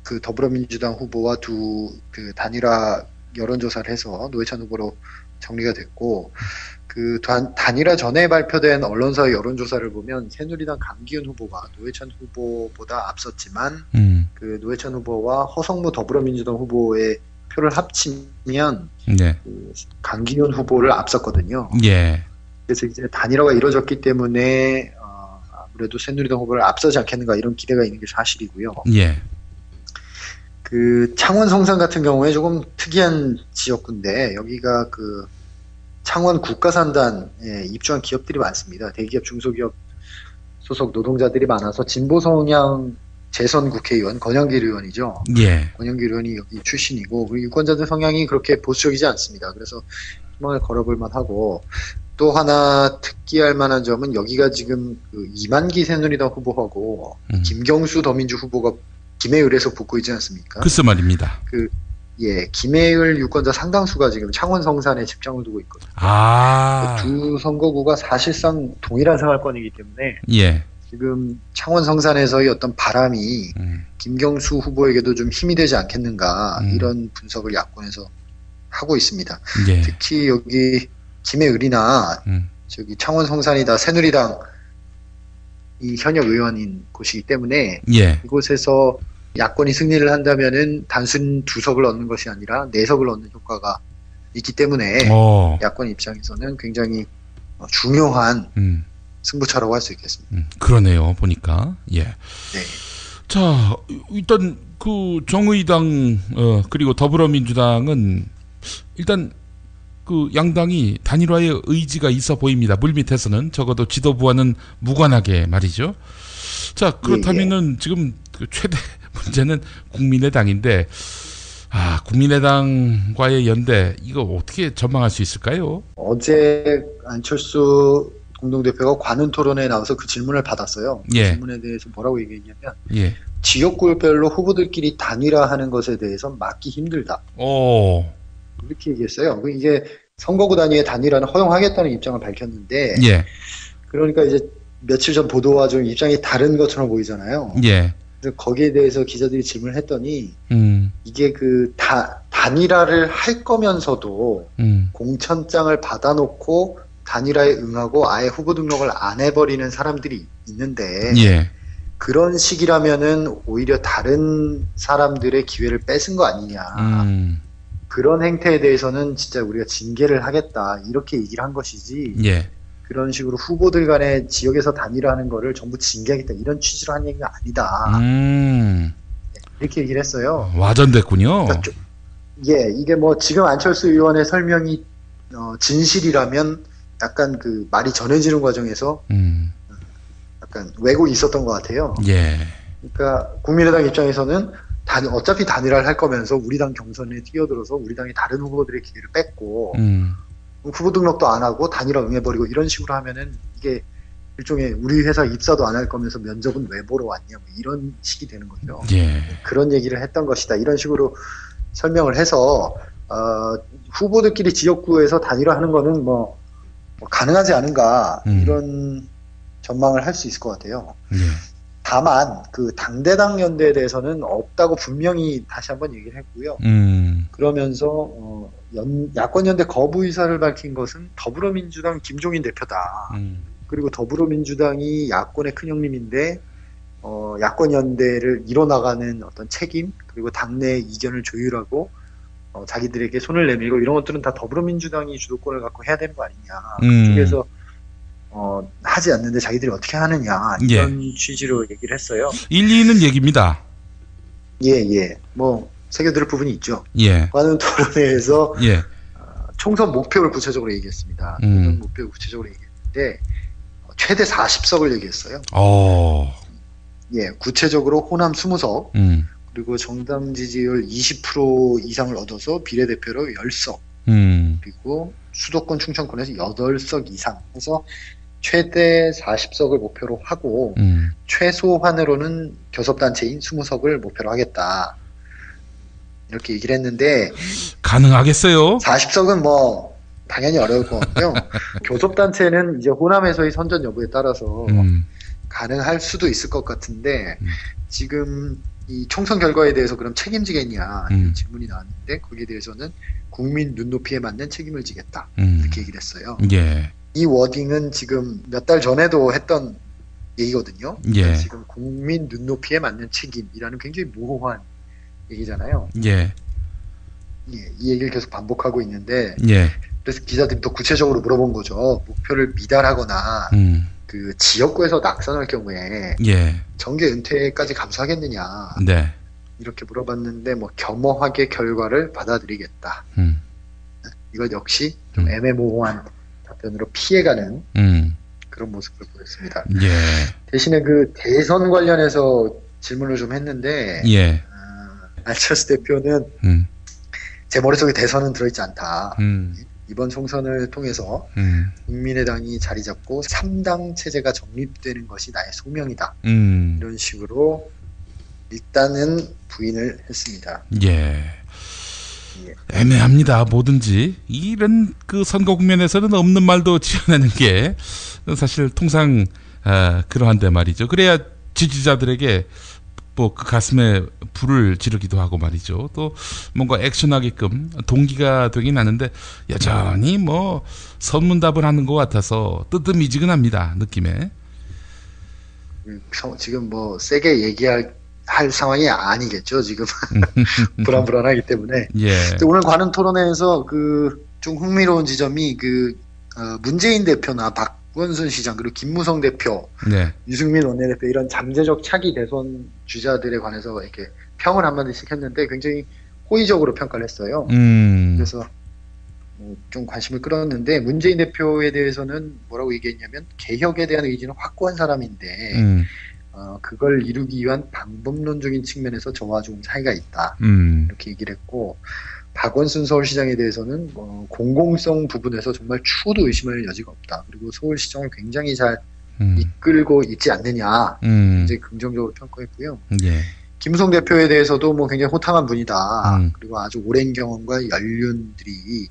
Speaker 1: 그 더불어민주당 후보와 그 단일화 여론조사를 해서 노회찬 후보로 정리가 됐고, 그 단일화 전에 발표된 언론사의 여론조사를 보면 새누리당 강기훈 후보가 노회찬 후보보다 앞섰지만 그 노회찬 후보와 허성무 더불어민주당 후보의 표를 합치면
Speaker 2: 네.
Speaker 1: 그 강기훈 후보를 앞섰거든요.
Speaker 2: 예.
Speaker 1: 그래서 이제 단일화가 이루어졌기 때문에 아무래도 새누리당 후보를 앞서지 않겠는가 이런 기대가 있는 게 사실이고요.
Speaker 2: 예.
Speaker 1: 그 창원 성산 같은 경우에 조금 특이한 지역구인데 여기가 그 창원 국가산단에 입주한 기업들이 많습니다. 대기업, 중소기업 소속 노동자들이 많아서 진보 성향 재선 국회의원 권영길 의원이죠.
Speaker 2: 예.
Speaker 1: 권영길 의원이 여기 출신이고 그리고 유권자들 성향이 그렇게 보수적이지 않습니다. 그래서 희망을 걸어볼 만하고 또 하나 특기할 만한 점은 여기가 지금 그 이만기 새누리당 후보하고 김경수 더민주 후보가 김해을에서 붙고 있지 않습니까?
Speaker 2: 글쎄 말입니다.
Speaker 1: 김해을 유권자 상당수가 지금 창원 성산에 집중을 두고 있거든요. 두 선거구가 사실상 동일한 생활권이기 때문에
Speaker 2: 예.
Speaker 1: 지금 창원 성산에서의 어떤 바람이 김경수 후보에게도 좀 힘이 되지 않겠는가 이런 분석을 야권에서 하고 있습니다.
Speaker 2: 예.
Speaker 1: 특히 여기 김해을이나 저기 창원 성산이 다 새누리당 이 현역 의원인 곳이기 때문에
Speaker 2: 예.
Speaker 1: 이곳에서 야권이 승리를 한다면은 단순 2석을 얻는 것이 아니라 4석을 얻는 효과가 있기 때문에 야권 입장에서는 굉장히 중요한 승부처라고 할 수 있겠습니다.
Speaker 2: 그러네요. 보니까 예.
Speaker 1: 네.
Speaker 2: 자, 일단 그 정의당 그리고 더불어민주당은 일단 그 양당이 단일화의 의지가 있어 보입니다. 물밑에서는 적어도 지도부와는 무관하게 말이죠. 자, 그렇다면은 지금 그 최대 문제는 국민의당인데 국민의당과의 연대 이거 어떻게 전망할 수 있을까요?
Speaker 1: 어제 안철수 공동대표가 관훈 토론회에 나와서 그 질문을 받았어요. 그
Speaker 2: 예.
Speaker 1: 질문에 대해서 뭐라고 얘기했냐면
Speaker 2: 예.
Speaker 1: 지역구별로 후보들끼리 단일화하는 것에 대해서 막기 힘들다. 이렇게 얘기했어요. 이게 선거구 단위의 단일화는 허용하겠다는 입장을 밝혔는데
Speaker 2: 예.
Speaker 1: 그러니까 이제 며칠 전 보도와 좀 입장이 다른 것처럼 보이잖아요.
Speaker 2: 예.
Speaker 1: 그래서 거기에 대해서 기자들이 질문을 했더니 이게 그 단일화를 할 거면서도 공천장을 받아놓고 단일화에 응하고 아예 후보 등록을 안 해버리는 사람들이 있는데
Speaker 2: 예.
Speaker 1: 그런 식이라면은 오히려 다른 사람들의 기회를 뺏은 거 아니냐. 그런 행태에 대해서는 진짜 우리가 징계를 하겠다 이렇게 얘기를 한 것이지
Speaker 2: 예.
Speaker 1: 그런 식으로 후보들 간에 지역에서 단일화하는 거를 전부 징계하겠다 이런 취지로 한 얘기가 아니다. 이렇게 얘기를 했어요.
Speaker 2: 와전됐군요.
Speaker 1: 그러니까 이게 뭐 지금 안철수 의원의 설명이 진실이라면 약간 그 말이 전해지는 과정에서 약간 왜곡이 있었던 것 같아요.
Speaker 2: 예.
Speaker 1: 그러니까 국민의당 입장에서는 어차피 단일화를 할 거면서 우리 당 경선에 뛰어들어서 우리 당이 다른 후보들의 기회를 뺏고 후보 등록도 안 하고 단일화 응해버리고 이런 식으로 하면은 이게 일종의 우리 회사 입사도 안 할 거면서 면접은 왜 보러 왔냐 뭐 이런 식이 되는 거죠.
Speaker 2: 예.
Speaker 1: 그런 얘기를 했던 것이다. 이런 식으로 설명을 해서 후보들끼리 지역구에서 단일화하는 거는 뭐 가능하지 않은가 이런 전망을 할 수 있을 것 같아요. 다만 그 당대당 연대에 대해서는 없다고 분명히 다시 한번 얘기를 했고요. 그러면서 야권 연대 거부 의사를 밝힌 것은 더불어민주당 김종인 대표다. 그리고 더불어민주당이 야권의 큰형님인데 야권 연대를 이뤄나가는 어떤 책임, 그리고 당내 이견을 조율하고 자기들에게 손을 내밀고 이런 것들은 다 더불어민주당이 주도권을 갖고 해야 되는 거 아니냐. 그래서 하지 않는데 자기들이 어떻게 하느냐 이런 취지로 얘기를 했어요.
Speaker 2: 일리 있는 얘기입니다.
Speaker 1: 예. 뭐 새겨들을 부분이 있죠.
Speaker 2: 예.
Speaker 1: 관훈 토론회에서
Speaker 2: 예.
Speaker 1: 총선 목표를 구체적으로 얘기했습니다. 총선 목표를 구체적으로 얘기했는데 최대 40석을 얘기했어요. 예, 구체적으로 호남 20석, 그리고 정당 지지율 20% 이상을 얻어서 비례대표로 10석, 그리고 수도권 충청권에서 8석 이상 해서 최대 40석을 목표로 하고 최소한으로는 교섭단체인 20석을 목표로 하겠다. 이렇게 얘기를 했는데
Speaker 2: 가능하겠어요?
Speaker 1: 40석은 뭐 당연히 어려울 것 같고요. 교섭단체는 이제 호남에서의 선전 여부에 따라서 가능할 수도 있을 것 같은데 지금 이 총선 결과에 대해서 그럼 책임지겠냐 질문이 나왔는데 거기에 대해서는 국민 눈높이에 맞는 책임을 지겠다 이렇게 얘기를 했어요.
Speaker 2: 예.
Speaker 1: 이 워딩은 지금 몇 달 전에도 했던 얘기거든요.
Speaker 2: 예.
Speaker 1: 지금 국민 눈높이에 맞는 책임이라는 굉장히 모호한 얘기잖아요.
Speaker 2: 예.
Speaker 1: 예, 이 얘기를 계속 반복하고 있는데
Speaker 2: 예.
Speaker 1: 그래서 기자들이 또 구체적으로 물어본 거죠. 목표를 미달하거나 그 지역구에서 낙선할 경우에
Speaker 2: 예.
Speaker 1: 정계 은퇴까지 감수하겠느냐
Speaker 2: 네.
Speaker 1: 이렇게 물어봤는데 뭐 겸허하게 결과를 받아들이겠다. 이것 역시 좀 애매모호한 답변으로 피해가는 그런 모습을 보였습니다.
Speaker 2: 예.
Speaker 1: 대신에 그 대선 관련해서 질문을 좀 했는데
Speaker 2: 예.
Speaker 1: 안철수 대표는 제 머릿속에 대선은 들어있지 않다. 이번 총선을 통해서 국민의당이 자리 잡고 3당 체제가 정립되는 것이 나의 소명이다. 이런 식으로 일단은 부인을 했습니다.
Speaker 2: 예. 애매합니다. 뭐든지 이런 그 선거 국면에서는 없는 말도 지어내는 게 사실 통상 그러한데 말이죠. 그래야 지지자들에게 뭐 그 가슴에 불을 지르기도 하고 말이죠. 또 뭔가 액션하게끔 동기가 되긴 하는데 여전히 뭐 선문답을 하는 것 같아서 뜨뜻미지근합니다. 느낌에.
Speaker 1: 지금 뭐 세게 얘기할 상황이 아니겠죠. 지금 불안하기 때문에.
Speaker 2: 예.
Speaker 1: 오늘 관훈 토론회에서 그 좀 흥미로운 지점이 그 문재인 대표나 박원순 시장 그리고 김무성 대표,
Speaker 2: 네.
Speaker 1: 유승민 원내대표 이런 잠재적 차기 대선 주자들에 관해서 이렇게 평을 한마디씩 했는데 굉장히 호의적으로 평가를 했어요. 그래서 좀 관심을 끌었는데 문재인 대표에 대해서는 뭐라고 얘기했냐면 개혁에 대한 의지는 확고한 사람인데 그걸 이루기 위한 방법론적인 측면에서 저와 좀 차이가 있다. 이렇게 얘기를 했고 박원순 서울시장에 대해서는 공공성 부분에서 정말 추호도 의심할 여지가 없다. 그리고 서울시정을 굉장히 잘 이끌고 있지 않느냐. 굉장히 긍정적으로 평가했고요.
Speaker 2: 예.
Speaker 1: 김무성 대표에 대해서도 뭐 굉장히 호탕한 분이다. 그리고 아주 오랜 경험과 연륜들이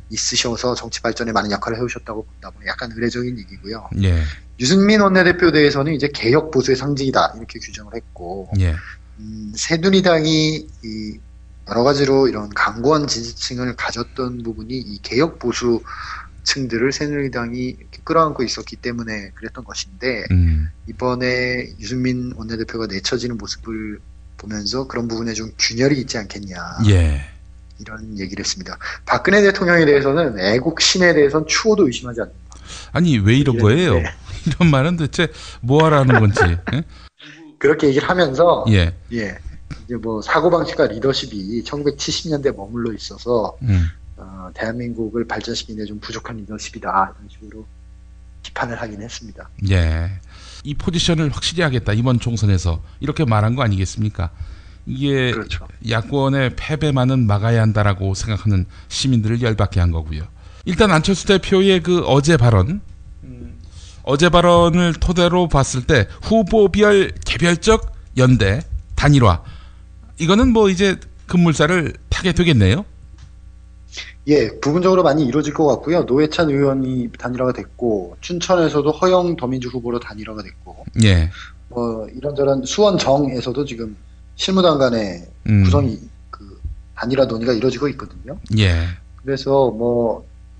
Speaker 1: 있으셔서 정치 발전에 많은 역할을 해오셨다고 본다. 약간 의례적인 얘기고요.
Speaker 2: 예.
Speaker 1: 유승민 원내대표에 대해서는 이제 개혁 보수의 상징이다. 이렇게 규정을 했고,
Speaker 2: 예.
Speaker 1: 새누리당이 여러 가지로 이런 강고한 지지층을 가졌던 부분이 이 개혁 보수층들을 새누리당이 이렇게 끌어안고 있었기 때문에 그랬던 것인데 이번에 유승민 원내대표가 내쳐지는 모습을 보면서 그런 부분에 좀 균열이 있지 않겠냐.
Speaker 2: 예.
Speaker 1: 이런 얘기를 했습니다. 박근혜 대통령에 대해서는 애국신에 대해서는 추호도 의심하지 않는다.
Speaker 2: 아니 왜 이런 거예요? 네. 이런 말은 대체 뭐 하라는 건지. 예?
Speaker 1: 그렇게 얘기를 하면서
Speaker 2: 예.
Speaker 1: 이제 뭐 사고방식과 리더십이 1970년대에 머물러 있어서 대한민국을 발전시키는 데 좀 부족한 리더십이다 이런 식으로 비판을 하긴 했습니다.
Speaker 2: 예, 이 포지션을 확실히 하겠다 이번 총선에서 이렇게 말한 거 아니겠습니까? 이게
Speaker 1: 그렇죠.
Speaker 2: 야권의 패배만은 막아야 한다라고 생각하는 시민들을 열받게 한 거고요. 일단 안철수 대표의 그 어제 발언을 토대로 봤을 때 후보별 개별적 연대 단일화 이거는 뭐 이제 급물살을 타게 되겠네요.
Speaker 1: 예, 부분적으로 많이 이루어질 것 같고요. 노회찬 의원이 단일화가 됐고, 춘천에서도 허영 더민주 후보로 단일화가 됐고,
Speaker 2: 예.
Speaker 1: 이런저런 수원정에서도 지금 실무당 간의 구성이 단일화 논의가 이루어지고 있거든요.
Speaker 2: 예.
Speaker 1: 그래서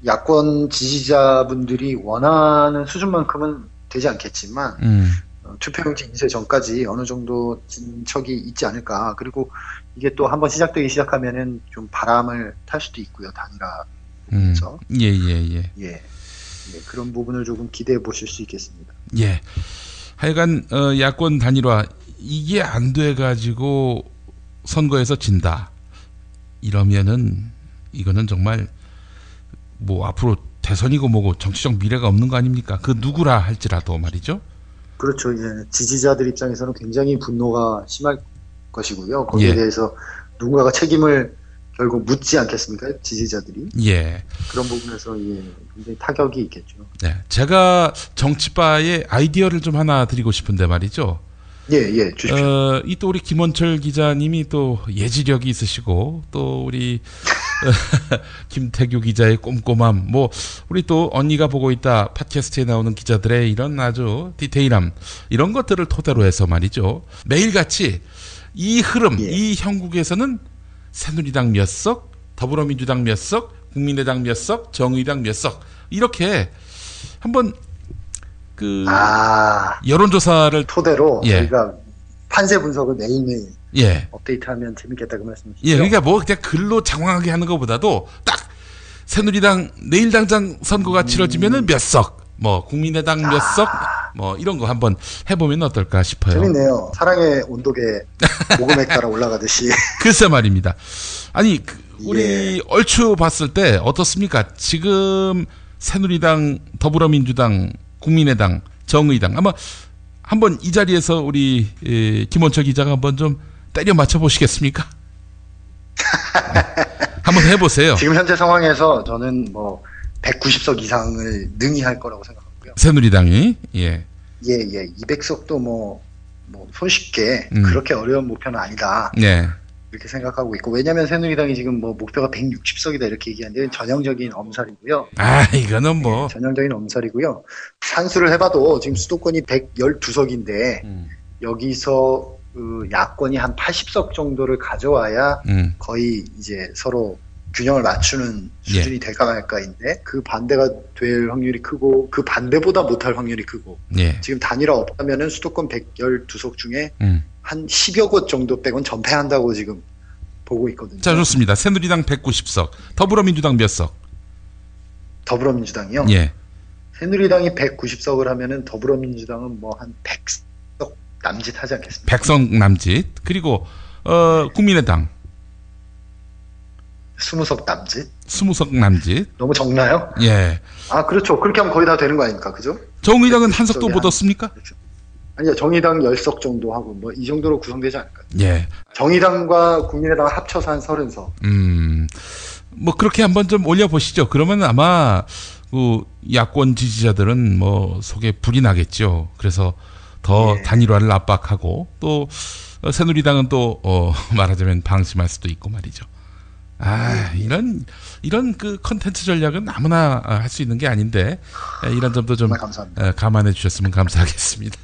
Speaker 1: 야권 지지자분들이 원하는 수준만큼은 되지 않겠지만 투표용지 인쇄 전까지 어느 정도 진척이 있지 않을까. 그리고 이게 또 한번 시작되기 시작하면은 좀 바람을 탈 수도 있고요. 단일화에서.
Speaker 2: 예.
Speaker 1: 그런 부분을 조금 기대해 보실 수 있겠습니다.
Speaker 2: 예. 하여간 야권 단일화 이게 안 돼 가지고 선거에서 진다. 이러면은 이거는 정말 앞으로 대선이고 뭐고 정치적 미래가 없는 거 아닙니까? 그 누구라 할지라도 말이죠.
Speaker 1: 그렇죠. 예. 지지자들 입장에서는 굉장히 분노가 심할 것이고요. 거기에 대해서 누군가가 책임을 결국 묻지 않겠습니까? 지지자들이.
Speaker 2: 예.
Speaker 1: 그런 부분에서 굉장히 타격이 있겠죠.
Speaker 2: 네. 제가 정치바의 아이디어를 좀 하나 드리고 싶은데 말이죠.
Speaker 1: 예, 주십시오.
Speaker 2: 또 우리 김원철 기자님이 또 예지력이 있으시고 또 우리 김태규 기자의 꼼꼼함, 우리 또 언니가 보고 있다 팟캐스트에 나오는 기자들의 이런 아주 디테일함, 이런 것들을 토대로 해서 말이죠. 매일같이 이 흐름, 이 형국에서는 새누리당 몇 석, 더불어민주당 몇 석, 국민의당 몇 석, 정의당 몇 석, 이렇게 한번 여론조사를
Speaker 1: 토대로 저희가 판세 분석을 매일매일 업데이트하면 재밌겠다 그 말씀이시죠?
Speaker 2: 예, 그러니까 그냥 글로 장황하게 하는 것보다도 딱 새누리당 내일 당장 선거가 치러지면은 몇 석, 국민의당 몇 석, 이런 거 한번 해보면 어떨까 싶어요.
Speaker 1: 재밌네요. 사랑의 온도계 모금에 따라 올라가듯이.
Speaker 2: 글쎄 말입니다. 아니 우리 얼추 봤을 때 어떻습니까? 지금 새누리당, 더불어민주당, 국민의당, 정의당 아마 한번 이 자리에서 우리 김원철 기자가 한번 좀 때려 맞춰 보시겠습니까? 한번 해보세요.
Speaker 1: 지금 현재 상황에서 저는 190석 이상을 능히 할 거라고 생각하고요.
Speaker 2: 새누리당이
Speaker 1: 200석도 손쉽게 그렇게 어려운 목표는 아니다. 이렇게 생각하고 있고, 왜냐하면 새누리당이 지금 목표가 160석이다 이렇게 얘기하는데 전형적인 엄살이고요.
Speaker 2: 이거는
Speaker 1: 전형적인 엄살이고요. 산수를 해봐도 지금 수도권이 112석인데 여기서 야권이 한 80석 정도를 가져와야 거의 이제 서로 균형을 맞추는 수준이 될까 말까인데 그 반대가 될 확률이 크고 그 반대보다 못할 확률이 크고 지금 단일화 없다면은 수도권 112석 중에 한 10여 곳 정도 빼곤 전패한다고 지금 보고 있거든요.
Speaker 2: 자, 좋습니다. 새누리당 190석, 더불어민주당 몇 석?
Speaker 1: 더불어민주당이요?
Speaker 2: 예.
Speaker 1: 새누리당이 190석을 하면은 더불어민주당은 한 100석 남짓 하지 않겠습니까?
Speaker 2: 100석 남짓. 그리고 국민의당
Speaker 1: 20석 남짓?
Speaker 2: 20석 남짓.
Speaker 1: 너무 적나요?
Speaker 2: 예.
Speaker 1: 그렇죠. 그렇게 하면 거의 다 되는 거 아닙니까? 그죠?
Speaker 2: 정의당은 한 석도 못 얻습니까?
Speaker 1: 아니요, 정의당 10석 정도 하고 이 정도로 구성되지 않을까요?
Speaker 2: 예.
Speaker 1: 정의당과 국민의당 합쳐서 한 30석.
Speaker 2: 그렇게 한번 좀 올려보시죠. 그러면 아마 야권 지지자들은 속에 불이 나겠죠. 그래서 더 단일화를 압박하고 또 새누리당은 또 말하자면 방심할 수도 있고 말이죠. 이런 컨텐츠 전략은 아무나 할 수 있는 게 아닌데 이런 점도 좀 감안해 주셨으면 감사하겠습니다.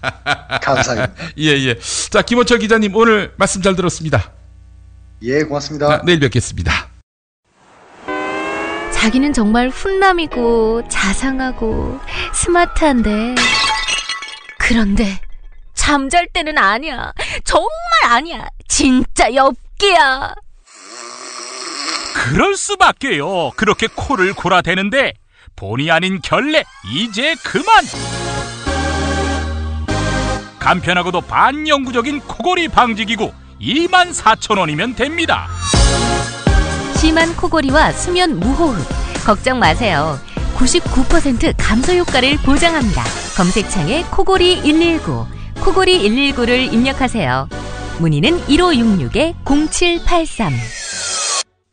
Speaker 1: 감사합니다.
Speaker 2: 예. 자, 김원철 기자님 오늘 말씀 잘 들었습니다.
Speaker 1: 예, 고맙습니다.
Speaker 2: 내일 뵙겠습니다.
Speaker 6: 자기는 정말 훈남이고 자상하고 스마트한데 그런데 잠잘 때는 아니야. 정말 아니야. 진짜 엽기야.
Speaker 4: 그럴 수밖에요. 그렇게 코를 골아대는데 본의 아닌 결례 이제 그만. 간편하고도 반영구적인 코골이 방지기구 24,000원이면 됩니다.
Speaker 6: 심한 코골이와 수면 무호흡 걱정 마세요. 99% 감소 효과를 보장합니다. 검색창에 코골이 119, 코골이 119를 입력하세요. 문의는 1566-0783.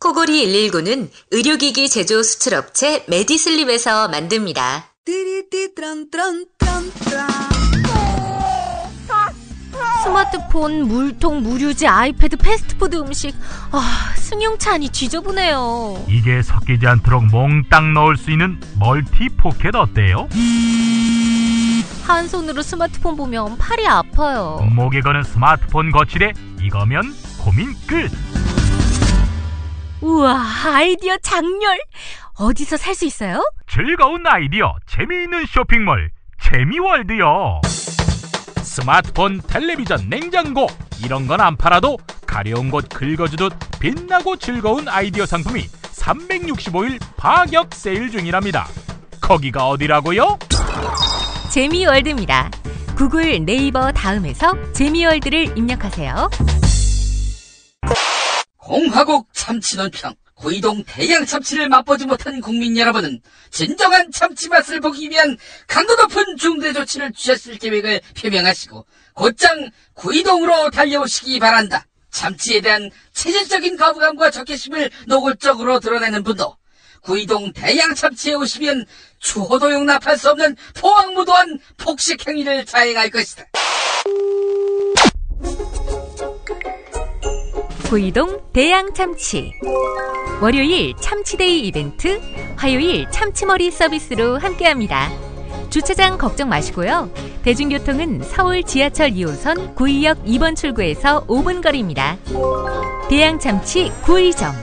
Speaker 5: 코골이 119는 의료기기 제조 수출업체 메디슬립에서 만듭니다.
Speaker 6: 스마트폰, 물통, 무료지, 아이패드, 패스트푸드 음식. 승용차 안이 지저분해요.
Speaker 4: 이게 섞이지 않도록 몽땅 넣을 수 있는 멀티 포켓 어때요?
Speaker 6: 한 손으로 스마트폰 보면 팔이 아파요.
Speaker 4: 목에 거는 스마트폰 거치대, 이거면 고민 끝.
Speaker 6: 우와, 아이디어 장렬. 어디서 살 수 있어요?
Speaker 4: 즐거운 아이디어, 재미있는 쇼핑몰 재미월드요. 스마트폰, 텔레비전, 냉장고 이런 건 안 팔아도 가려운 곳 긁어주듯 빛나고 즐거운 아이디어 상품이 365일 파격 세일 중이랍니다. 거기가 어디라고요?
Speaker 6: 재미월드입니다. 구글, 네이버 다음에서 재미월드를 입력하세요.
Speaker 7: 공화국 참치 논평. 구이동 대양 참치를 맛보지 못한 국민 여러분은 진정한 참치 맛을 보기 위한 강도 높은 중대 조치를 취했을 계획을 표명하시고 곧장 구이동으로 달려오시기 바란다. 참치에 대한 체질적인 거부감과 적개심을 노골적으로 드러내는 분도 구이동 대양 참치에 오시면 추호도 용납할 수 없는 포악무도한 폭식 행위를 자행할 것이다.
Speaker 6: 구이동 대양 참치. 월요일 참치데이 이벤트, 화요일 참치머리 서비스로 함께합니다. 주차장 걱정 마시고요. 대중교통은 서울 지하철 2호선 구의역 2번 출구에서 5분 거리입니다. 대양 참치 구의점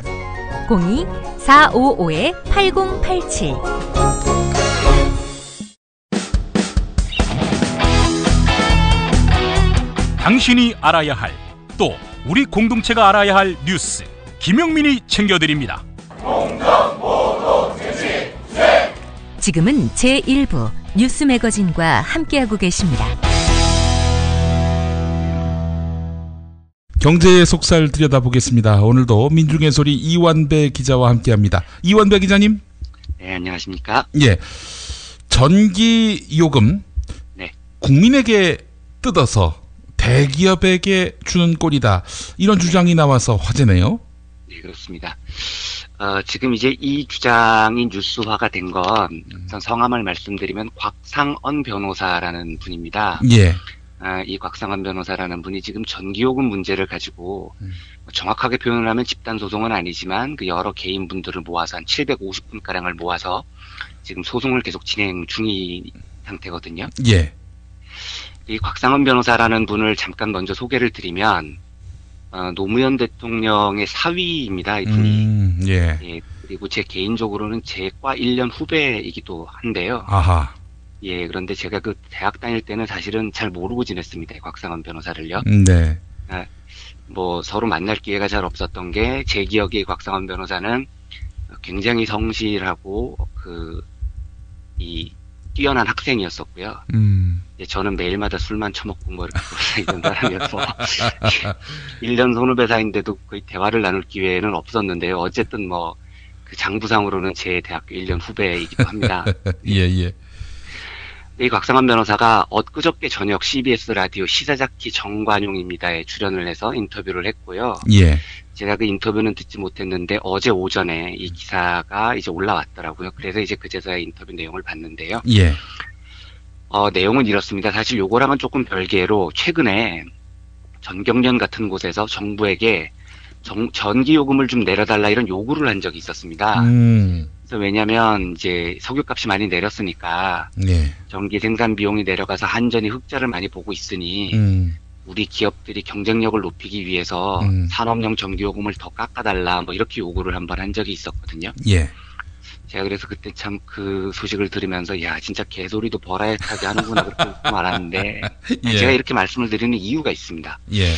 Speaker 6: 02-455-8087.
Speaker 4: 당신이 알아야 할, 또 우리 공동체가 알아야 할 뉴스, 김용민이 챙겨드립니다.
Speaker 6: 지금은 제1부 뉴스 매거진과 함께하고 계십니다.
Speaker 2: 경제의 속살 들여다보겠습니다. 오늘도 민중의 소리 이완배 기자와 함께합니다. 이완배 기자님.
Speaker 8: 네, 안녕하십니까.
Speaker 2: 예, 전기 요금
Speaker 8: 네.
Speaker 2: 국민에게 뜯어서 대기업에게 주는 꼴이다. 이런 주장이 나와서 화제네요.
Speaker 8: 네, 그렇습니다. 지금 이제 이 주장이 뉴스화가 된 건 성함을 말씀드리면 곽상언 변호사라는 분입니다.
Speaker 2: 예.
Speaker 8: 이 곽상언 변호사라는 분이 지금 전기요금 문제를 가지고 정확하게 표현을 하면 집단소송은 아니지만 그 여러 개인분들을 모아서 한 750분가량을 모아서 지금 소송을 계속 진행 중인 상태거든요.
Speaker 2: 예.
Speaker 8: 이 곽상언 변호사라는 분을 잠깐 먼저 소개를 드리면 노무현 대통령의 사위입니다. 이 분이.
Speaker 2: 예.
Speaker 8: 예. 그리고 제 개인적으로는 제과 1년 후배이기도 한데요.
Speaker 2: 아하.
Speaker 8: 예. 그런데 제가 그 대학 다닐 때는 사실은 잘 모르고 지냈습니다. 곽상언 변호사를요.
Speaker 2: 네.
Speaker 8: 뭐 서로 만날 기회가 잘 없었던 게 제 기억에 곽상언 변호사는 굉장히 성실하고 뛰어난 학생이었었고요. 예, 저는 매일마다 술만 처먹고 뭐 이렇게 돌아다니는 사람이어서 1년 선후배 사이인데도 거의 대화를 나눌 기회는 없었는데요. 어쨌든 뭐 그 장부상으로는 제 대학교 1년 후배이기도 합니다.
Speaker 2: 예.
Speaker 8: 이 곽상언 변호사가 엊그저께 저녁 CBS 라디오 시사자키 정관용입니다에 출연을 해서 인터뷰를 했고요.
Speaker 2: 예.
Speaker 8: 제가 그 인터뷰는 듣지 못했는데 어제 오전에 이 기사가 이제 올라왔더라고요. 그래서 이제 그제서야 인터뷰 내용을 봤는데요.
Speaker 2: 예.
Speaker 8: 내용은 이렇습니다. 사실 요거랑은 조금 별개로 최근에 전경련 같은 곳에서 정부에게 전기요금을 좀 내려달라 이런 요구를 한 적이 있었습니다. 그래서 왜냐면 이제 석유값이 많이 내렸으니까
Speaker 2: 예.
Speaker 8: 전기 생산 비용이 내려가서 한전이 흑자를 많이 보고 있으니 우리 기업들이 경쟁력을 높이기 위해서 산업용 전기요금을 더 깎아달라 뭐 이렇게 요구를 한번 한 적이 있었거든요.
Speaker 2: 예.
Speaker 8: 제가 그래서 그때 참 그 소식을 들으면서 야 진짜 개소리도 버라이하게 하는구나 그렇게 웃고 말았는데
Speaker 2: 예.
Speaker 8: 제가 이렇게 말씀을 드리는 이유가 있습니다.
Speaker 2: 예.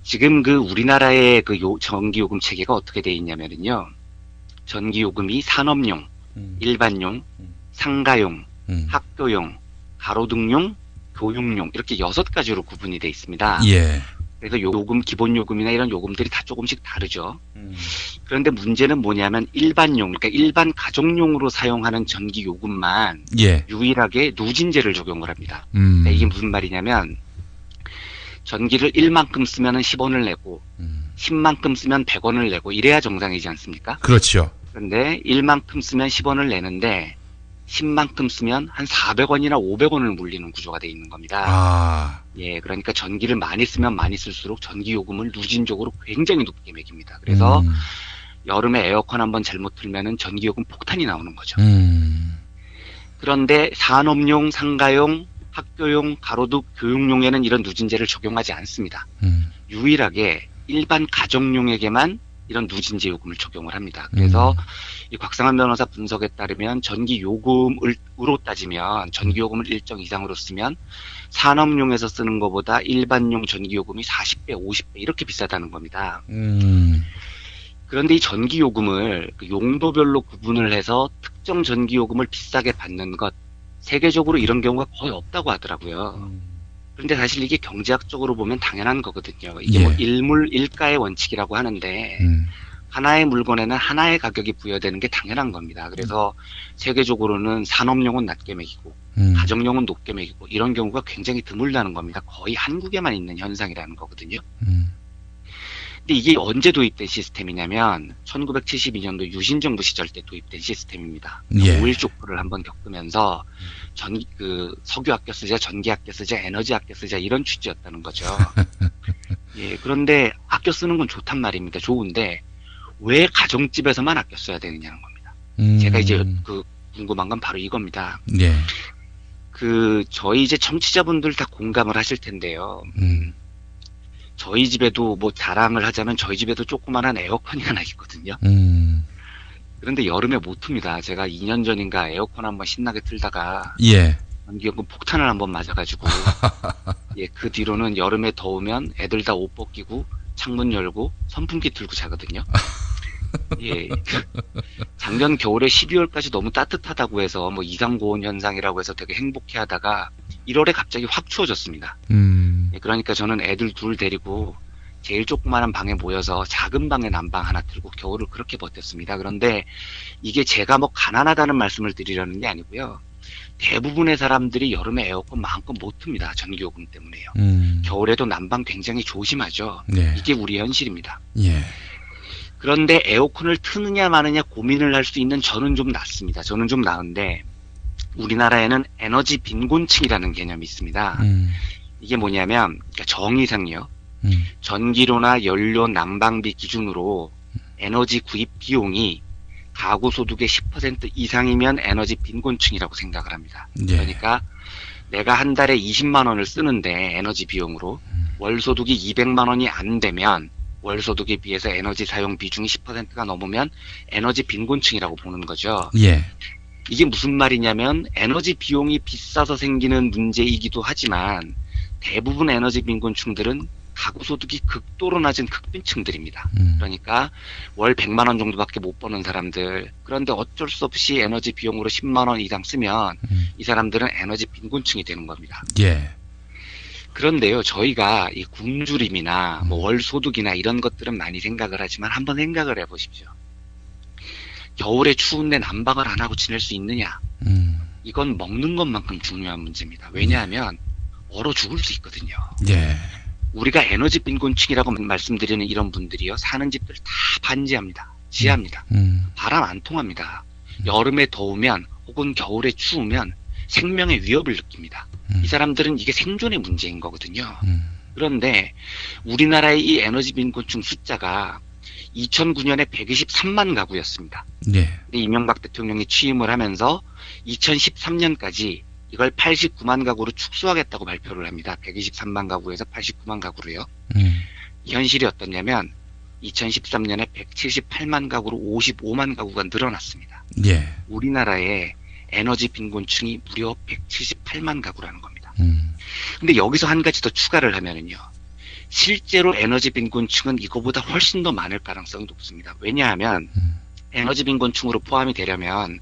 Speaker 8: 지금 그 우리나라의 그 전기요금 체계가 어떻게 돼 있냐면요. 전기요금이 산업용, 일반용, 상가용, 학교용, 가로등용, 교육용 이렇게 6가지로 구분이 돼 있습니다.
Speaker 2: 예.
Speaker 8: 그래서 요금, 기본요금이나 이런 요금들이 다 조금씩 다르죠. 그런데 문제는 뭐냐면 일반용, 그러니까 일반 가정용으로 사용하는 전기요금만
Speaker 2: 예.
Speaker 8: 유일하게 누진제를 적용을 합니다. 그러니까 이게 무슨 말이냐면 전기를 1만큼 쓰면 10원을 내고 10만큼 쓰면 100원을 내고 이래야 정상이지 않습니까?
Speaker 2: 그렇죠.
Speaker 8: 그런데 1만큼 쓰면 10원을 내는데 10만큼 쓰면 한 400원이나 500원을 물리는 구조가 돼 있는 겁니다.
Speaker 2: 아.
Speaker 8: 예, 그러니까 전기를 많이 쓰면 많이 쓸수록 전기 요금을 누진적으로 굉장히 높게 매깁니다. 그래서 여름에 에어컨 한번 잘못 틀면은 전기 요금 폭탄이 나오는 거죠. 그런데 산업용, 상가용, 학교용, 가로등 교육용에는 이런 누진제를 적용하지 않습니다. 유일하게 일반 가정용에게만 이런 누진제 요금을 적용을 합니다. 그래서 이 곽상한 변호사 분석에 따르면 전기 요금으로 따지면 전기 요금을 일정 이상으로 쓰면 산업용에서 쓰는 것보다 일반용 전기 요금이 40배, 50배 이렇게 비싸다는 겁니다. 그런데 이 전기 요금을 그 용도별로 구분을 해서 특정 전기 요금을 비싸게 받는 것, 세계적으로 이런 경우가 거의 없다고 하더라고요. 그런데 사실 이게 경제학적으로 보면 당연한 거거든요. 이게 뭐 일물일가의 원칙이라고 하는데 하나의 물건에는 하나의 가격이 부여되는 게 당연한 겁니다. 그래서 세계적으로는 산업용은 낮게 매기고 가정용은 높게 매기고 이런 경우가 굉장히 드물다는 겁니다. 거의 한국에만 있는 현상이라는 거거든요. 근데 이게 언제 도입된 시스템이냐면 1972년도 유신정부 시절 때 도입된 시스템입니다.
Speaker 2: 예.
Speaker 8: 오일 쇼크를 한번 겪으면서 석유 아껴 쓰자, 전기 아껴 쓰자, 에너지 아껴 쓰자 이런 취지였다는 거죠. 예, 그런데 아껴 쓰는 건 좋단 말입니다. 좋은데 왜 가정집에서만 아껴 써야 되느냐는 겁니다. 제가 이제 궁금한 건 바로 이겁니다.
Speaker 2: 예.
Speaker 8: 저희 이제 청취자분들 다 공감을 하실 텐데요. 저희 집에도 뭐 자랑을 하자면 저희 집에도 조그만한 에어컨이 하나 있거든요. 그런데 여름에 못 틉니다. 제가 2년 전인가 에어컨 한번 신나게 틀다가
Speaker 2: 예.
Speaker 8: 전기요금 폭탄을 한번 맞아가지고 예, 그 뒤로는 여름에 더우면 애들 다 옷 벗기고 창문 열고 선풍기 틀고 자거든요. 예. 작년 겨울에 12월까지 너무 따뜻하다고 해서 뭐 이상고온 현상이라고 해서 되게 행복해 하다가 1월에 갑자기 확 추워졌습니다. 예, 그러니까 저는 애들 둘 데리고 제일 조그마한 방에 모여서 작은 방에 난방 하나 틀고 겨울을 그렇게 버텼습니다. 그런데 이게 제가 뭐 가난하다는 말씀을 드리려는 게 아니고요. 대부분의 사람들이 여름에 에어컨 마음껏 못 틉니다. 전기요금 때문에요. 겨울에도 난방 굉장히 조심하죠.
Speaker 2: 네.
Speaker 8: 이게 우리 현실입니다.
Speaker 2: 예.
Speaker 8: 그런데 에어컨을 트느냐 마느냐 고민을 할 수 있는 저는 좀 낫습니다. 저는 좀 나은데 우리나라에는 에너지 빈곤층이라는 개념이 있습니다. 이게 뭐냐면 그러니까 정의상이요. 전기료나 연료, 난방비 기준으로 에너지 구입 비용이 가구 소득의 10% 이상이면 에너지 빈곤층이라고 생각을 합니다.
Speaker 2: 예.
Speaker 8: 그러니까 내가 한 달에 20만 원을 쓰는데 에너지 비용으로 월 소득이 200만 원이 안 되면 월 소득에 비해서 에너지 사용 비중이 10%가 넘으면 에너지 빈곤층이라고 보는 거죠.
Speaker 2: 예.
Speaker 8: 이게 무슨 말이냐면 에너지 비용이 비싸서 생기는 문제이기도 하지만 대부분 에너지 빈곤층들은 가구 소득이 극도로 낮은 극빈층들입니다. 그러니까 월 100만 원 정도밖에 못 버는 사람들. 그런데 어쩔 수 없이 에너지 비용으로 10만 원 이상 쓰면 이 사람들은 에너지 빈곤층이 되는 겁니다.
Speaker 2: 예.
Speaker 8: 그런데요, 저희가 이 굶주림이나 뭐 월 소득이나 이런 것들은 많이 생각을 하지만 한번 생각을 해보십시오. 겨울에 추운데 난방을 안 하고 지낼 수 있느냐? 이건 먹는 것만큼 중요한 문제입니다. 왜냐하면 얼어 죽을 수 있거든요.
Speaker 2: 예.
Speaker 8: 우리가 에너지 빈곤층이라고 말씀드리는 이런 분들이요, 사는 집들 다 반지합니다. 지하입니다. 바람 안 통합니다. 여름에 더우면 혹은 겨울에 추우면 생명의 위협을 느낍니다. 이 사람들은 이게 생존의 문제인 거거든요. 그런데 우리나라의 이 에너지 빈곤층 숫자가 2009년에 123만 가구였습니다.
Speaker 2: 예.
Speaker 8: 근데 이명박 대통령이 취임을 하면서 2013년까지 이걸 89만 가구로 축소하겠다고 발표를 합니다. 123만 가구에서 89만 가구로요. 이 현실이 어떻냐면 2013년에 178만 가구로 55만 가구가 늘어났습니다.
Speaker 2: 예.
Speaker 8: 우리나라의 에너지 빈곤층이 무려 178만 가구라는 겁니다. 근데 여기서 한 가지 더 추가를 하면은요. 실제로 에너지 빈곤층은 이거보다 훨씬 더 많을 가능성이 높습니다. 왜냐하면 에너지 빈곤층으로 포함이 되려면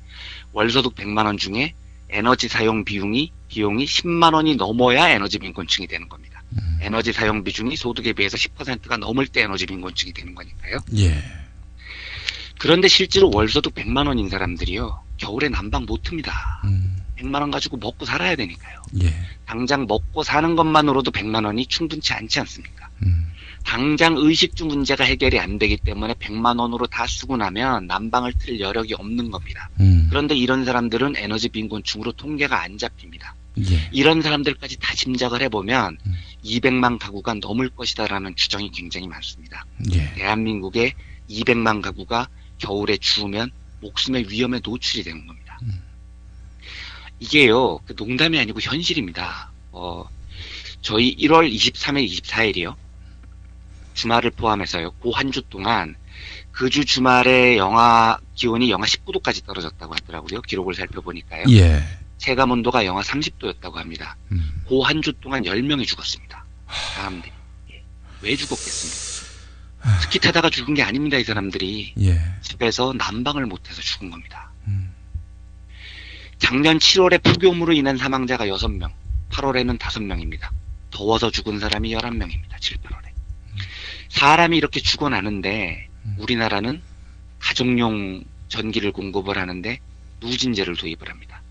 Speaker 8: 월소득 100만 원 중에 에너지 사용 비용이 10만 원이 넘어야 에너지 빈곤층이 되는 겁니다. 에너지 사용 비중이 소득에 비해서 10%가 넘을 때 에너지 빈곤층이 되는 거니까요.
Speaker 2: 예.
Speaker 8: 그런데 실제로 월소득 100만 원인 사람들이요. 겨울에 난방 못 틉니다. 100만 원 가지고 먹고 살아야 되니까요.
Speaker 2: 예.
Speaker 8: 당장 먹고 사는 것만으로도 100만 원이 충분치 않지 않습니까? 당장 의식주 문제가 해결이 안 되기 때문에 100만 원으로 다 쓰고 나면 난방을 틀 여력이 없는 겁니다. 그런데 이런 사람들은 에너지 빈곤층으로 통계가 안 잡힙니다.
Speaker 2: 예.
Speaker 8: 이런 사람들까지 다 짐작을 해보면 200만 가구가 넘을 것이다라는 추정이 굉장히 많습니다.
Speaker 2: 예.
Speaker 8: 대한민국의 200만 가구가 겨울에 추우면 목숨의 위험에 노출이 되는 겁니다. 이게요, 농담이 아니고 현실입니다. 저희 1월 23일, 24일이요. 주말을 포함해서요. 그 한 주 동안 그 주 주말에 기온이 영하 19도까지 떨어졌다고 하더라고요. 기록을 살펴보니까요.
Speaker 2: 예.
Speaker 8: 체감 온도가 영하 30도였다고 합니다. 그 한 주 동안 10명이 죽었습니다. 사람들이. 왜 죽었겠습니까? 스키 타다가 죽은 게 아닙니다. 이 사람들이.
Speaker 2: 예.
Speaker 8: 집에서 난방을 못해서 죽은 겁니다. 작년 7월에 폭염으로 인한 사망자가 6명, 8월에는 5명입니다. 더워서 죽은 사람이 11명입니다. 7, 8월에. 사람이 이렇게 죽어나는데 우리나라는 가정용 전기를 공급을 하는데 누진제를 도입을 합니다.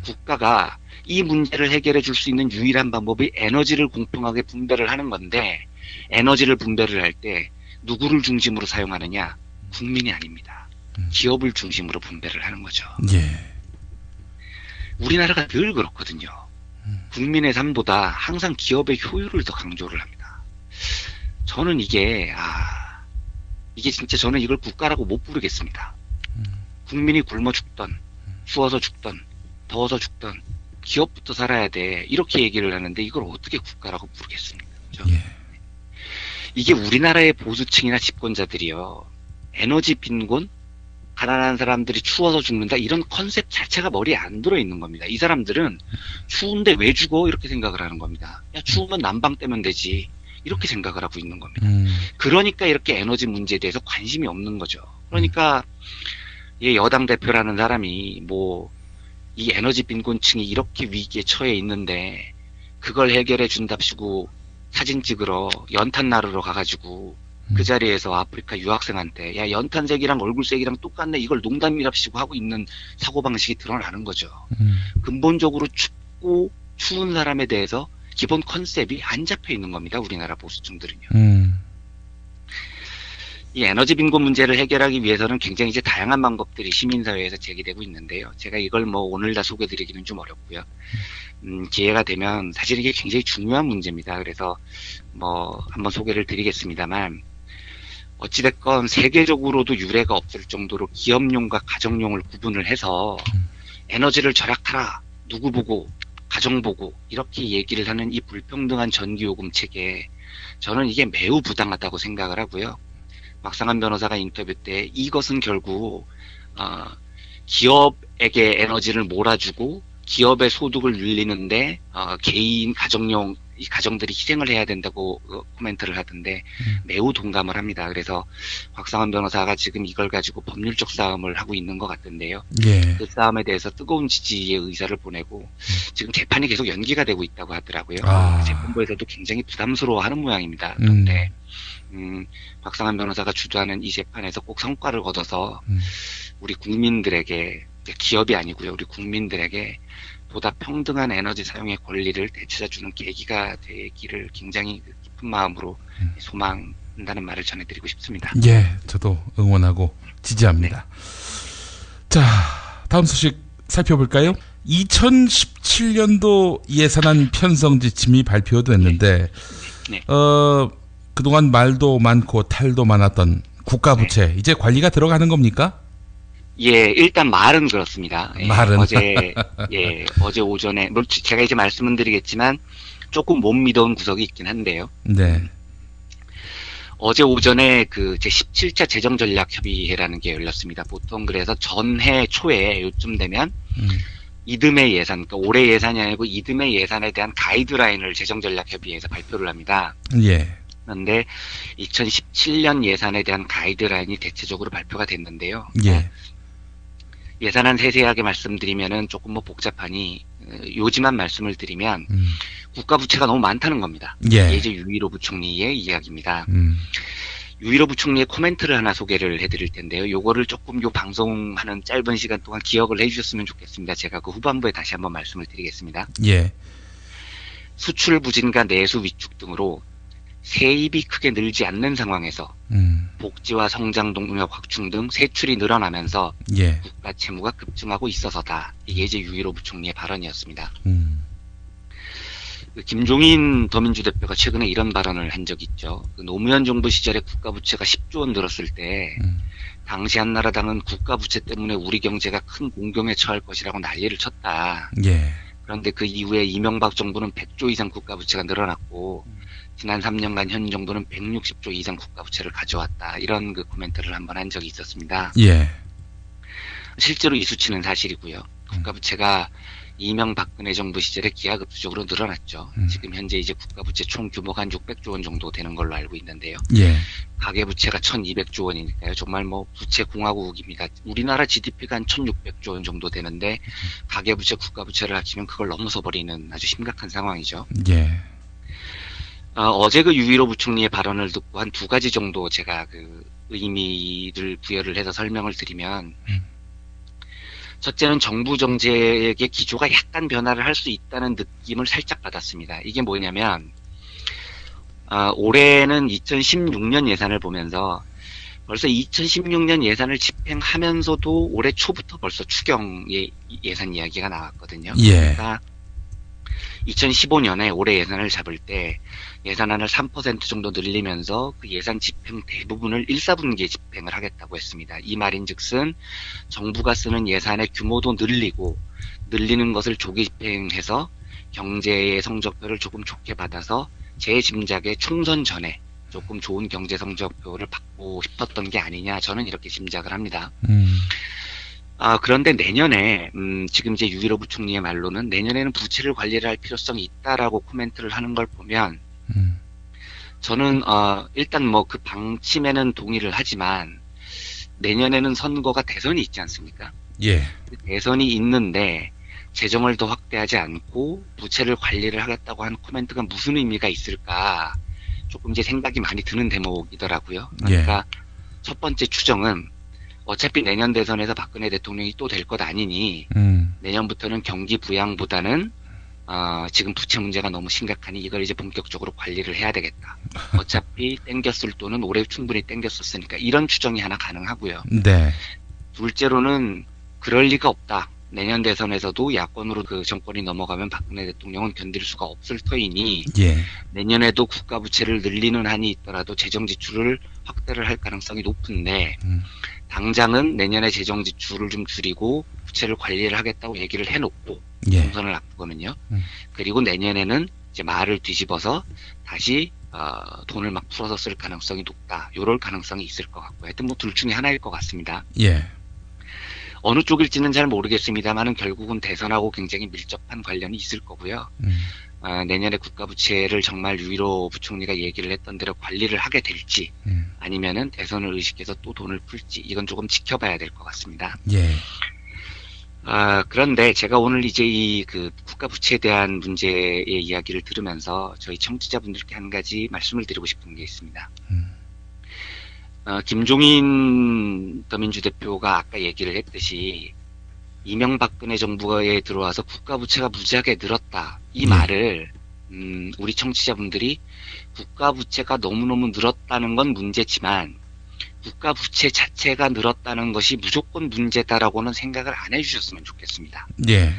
Speaker 8: 국가가 이 문제를 해결해 줄 수 있는 유일한 방법이 에너지를 공평하게 분배를 하는 건데 에너지를 분배를 할 때 누구를 중심으로 사용하느냐? 국민이 아닙니다. 기업을 중심으로 분배를 하는 거죠.
Speaker 2: 예.
Speaker 8: 우리나라가 늘 그렇거든요. 국민의 삶보다 항상 기업의 효율을 더 강조를 합니다. 저는 이게 진짜 저는 이걸 국가라고 못 부르겠습니다. 국민이 굶어 죽던, 추워서 죽던, 더워서 죽던, 기업부터 살아야 돼. 이렇게 얘기를 하는데 이걸 어떻게 국가라고 부르겠습니까? 그렇죠?
Speaker 2: 예.
Speaker 8: 이게 우리나라의 보수층이나 집권자들이요. 에너지 빈곤, 가난한 사람들이 추워서 죽는다 이런 컨셉 자체가 머리에 안 들어있는 겁니다. 이 사람들은 추운데 왜 죽어? 이렇게 생각을 하는 겁니다. 야, 추우면 난방 떼면 되지. 이렇게 생각을 하고 있는 겁니다. 그러니까 이렇게 에너지 문제에 대해서 관심이 없는 거죠. 그러니까 여당 대표라는 사람이 이 에너지 빈곤층이 이렇게 위기에 처해 있는데 그걸 해결해 준답시고 사진 찍으러 연탄 나르러 가가지고 그 자리에서 아프리카 유학생한테 야 연탄색이랑 얼굴색이랑 똑같네 이걸 농담이랍시고 하고 있는 사고방식이 드러나는 거죠. 근본적으로 춥고 추운 사람에 대해서 기본 컨셉이 안 잡혀 있는 겁니다. 우리나라 보수층들은요. 이 에너지 빈곤 문제를 해결하기 위해서는 굉장히 이제 다양한 방법들이 시민사회에서 제기되고 있는데요. 제가 이걸 오늘 다 소개드리기는 좀 어렵고요. 기회가 되면 사실 이게 굉장히 중요한 문제입니다. 그래서 한번 소개를 드리겠습니다만 어찌됐건 세계적으로도 유례가 없을 정도로 기업용과 가정용을 구분을 해서 에너지를 절약하라. 누구 보고 가정 보고 이렇게 얘기를 하는 이 불평등한 전기요금 체계 저는 이게 매우 부당하다고 생각을 하고요. 박상한 변호사가 인터뷰 때 이것은 결국 기업에게 에너지를 몰아주고 기업의 소득을 늘리는데 개인 이 가정들이 희생을 해야 된다고 코멘트를 하던데 매우 동감을 합니다. 그래서 박상한 변호사가 지금 이걸 가지고 법률적 싸움을 하고 있는 것 같은데요.
Speaker 2: 예.
Speaker 8: 그 싸움에 대해서 뜨거운 지지의 의사를 보내고 지금 재판이 계속 연기가 되고 있다고 하더라고요. 재판부에서도 굉장히 부담스러워하는 모양입니다. 그런데 박상한 변호사가 주도하는 이 재판에서 꼭 성과를 거둬서 우리 국민들에게 기업이 아니고요. 우리 국민들에게 보다 평등한 에너지 사용의 권리를 되찾아주는 계기가 되기를 굉장히 깊은 마음으로 소망한다는 말을 전해드리고 싶습니다.
Speaker 2: 예, 저도 응원하고 지지합니다. 자, 다음 소식 살펴볼까요? 2017년도 예산안 편성 지침이 발표됐는데 그동안 말도 많고 탈도 많았던 국가부채 이제 관리가 들어가는 겁니까?
Speaker 8: 예, 일단 말은 그렇습니다.
Speaker 2: 말은
Speaker 8: 어제 오전에 제가 이제 말씀은 드리겠지만 조금 못 믿어온 구석이 있긴 한데요.
Speaker 2: 네.
Speaker 8: 어제 오전에 제 17차 재정전략협의회라는 게 열렸습니다. 보통 그래서 전해 초에 요쯤 되면 이듬해 예산, 그러니까 올해 예산이 아니고 이듬해 예산에 대한 가이드라인을 재정전략협의회에서 발표를 합니다.
Speaker 2: 예.
Speaker 8: 그런데 2017년 예산에 대한 가이드라인이 대체적으로 발표가 됐는데요.
Speaker 2: 예.
Speaker 8: 예산안 세세하게 말씀드리면은 조금 복잡하니 요지만 말씀을 드리면 국가 부채가 너무 많다는 겁니다.
Speaker 2: 예.
Speaker 8: 이제 유일호 부총리의 이야기입니다. 유일호 부총리의 코멘트를 하나 소개를 해드릴 텐데요. 요거를 조금 요 방송하는 짧은 시간 동안 기억을 해주셨으면 좋겠습니다. 제가 그 후반부에 다시 한번 말씀을 드리겠습니다.
Speaker 2: 예.
Speaker 8: 수출 부진과 내수 위축 등으로 세입이 크게 늘지 않는 상황에서 복지와 성장 동력 확충 등 세출이 늘어나면서
Speaker 2: 예.
Speaker 8: 국가 채무가 급증하고 있어서다. 이게 이제 유일호 부총리의 발언이었습니다. 김종인 더민주 대표가 최근에 이런 발언을 한 적이 있죠. 노무현 정부 시절에 국가 부채가 10조 원 늘었을 때 당시 한나라당은 국가 부채 때문에 우리 경제가 큰 공경에 처할 것이라고 난리를 쳤다.
Speaker 2: 예.
Speaker 8: 그런데 그 이후에 이명박 정부는 100조 이상 국가 부채가 늘어났고 지난 3년간 현 정부는 160조 이상 국가 부채를 가져왔다. 이런 그 코멘트를 한번 한 적이 있었습니다.
Speaker 2: 예.
Speaker 8: 실제로 이 수치는 사실이고요. 국가 부채가 이명박근혜 정부 시절에 기하급수적으로 늘어났죠. 지금 현재 이제 국가부채 총 규모가 한 600조 원 정도 되는 걸로 알고 있는데요.
Speaker 2: 예.
Speaker 8: 가계부채가 1200조 원이니까요. 정말 뭐 부채 공화국입니다. 우리나라 GDP가 한 1600조 원 정도 되는데 가계부채, 국가부채를 합치면 그걸 넘어서 버리는 아주 심각한 상황이죠.
Speaker 2: 예.
Speaker 8: 어제 그 유일호 부총리의 발언을 듣고 한 두 가지 정도 제가 그 의미를 부여를 해서 설명을 드리면 첫째는 정부 정책의 기조가 약간 변화를 할 수 있다는 느낌을 살짝 받았습니다. 이게 뭐냐면 올해는 2016년 예산을 보면서 벌써 2016년 예산을 집행하면서도 올해 초부터 벌써 추경의 예산 이야기가 나왔거든요.
Speaker 2: 예.
Speaker 8: 그러니까 2015년에 올해 예산을 잡을 때 예산안을 3% 정도 늘리면서 그 예산 집행 대부분을 1, 4분기에 집행을 하겠다고 했습니다. 이 말인즉슨 정부가 쓰는 예산의 규모도 늘리고 늘리는 것을 조기 집행해서 경제의 성적표를 조금 좋게 받아서 제 짐작에 총선 전에 조금 좋은 경제 성적표를 받고 싶었던 게 아니냐, 저는 이렇게 짐작을 합니다. 그런데 내년에 지금 이제 유일호 부총리의 말로는 내년에는 부채를 관리를 할 필요성이 있다라고 코멘트를 하는 걸 보면 저는 일단 뭐 그 방침에는 동의를 하지만 내년에는 선거가 대선이 있지 않습니까?
Speaker 2: 예.
Speaker 8: 대선이 있는데 재정을 더 확대하지 않고 부채를 관리를 하겠다고 하는 코멘트가 무슨 의미가 있을까 조금 이제 생각이 많이 드는 대목이더라고요. 그러니까 첫 번째 추정은 어차피 내년 대선에서 박근혜 대통령이 또 될 것 아니니 내년부터는 경기 부양보다는 지금 부채 문제가 너무 심각하니 이걸 이제 본격적으로 관리를 해야 되겠다. 어차피 땡겼을 돈은 올해 충분히 땡겼었으니까 이런 추정이 하나 가능하고요.
Speaker 2: 네.
Speaker 8: 둘째로는 그럴 리가 없다. 내년 대선에서도 야권으로 그 정권이 넘어가면 박근혜 대통령은 견딜 수가 없을 터이니
Speaker 2: 예.
Speaker 8: 내년에도 국가 부채를 늘리는 한이 있더라도 재정 지출을 확대를 할 가능성이 높은데 당장은 내년에 재정 지출을 좀 줄이고 부채를 관리를 하겠다고 얘기를 해놓고 총선을 앞두거든요. 그리고 내년에는 이제 말을 뒤집어서 다시 돈을 막 풀어서 쓸 가능성이 높다. 요럴 가능성이 있을 것 같고 하여튼 뭐 둘 중에 하나일 것 같습니다.
Speaker 2: 예.
Speaker 8: 어느 쪽일지는 잘 모르겠습니다만은 결국은 대선하고 굉장히 밀접한 관련이 있을 거고요. 내년에 국가부채를 정말 유일호 부총리가 얘기를 했던 대로 관리를 하게 될지 아니면은 대선을 의식해서 또 돈을 풀지 이건 조금 지켜봐야 될 것 같습니다.
Speaker 2: 예.
Speaker 8: 그런데 제가 오늘 이제 이 그 국가부채에 대한 문제의 이야기를 들으면서 저희 청취자분들께 한 가지 말씀을 드리고 싶은 게 있습니다. 김종인 더민주 대표가 아까 얘기를 했듯이 이명박근혜 정부에 들어와서 국가부채가 무지하게 늘었다. 이 말을 우리 청취자분들이 국가부채가 너무너무 늘었다는 건 문제지만 국가부채 자체가 늘었다는 것이 무조건 문제다라고는 생각을 안 해주셨으면 좋겠습니다.
Speaker 2: 예.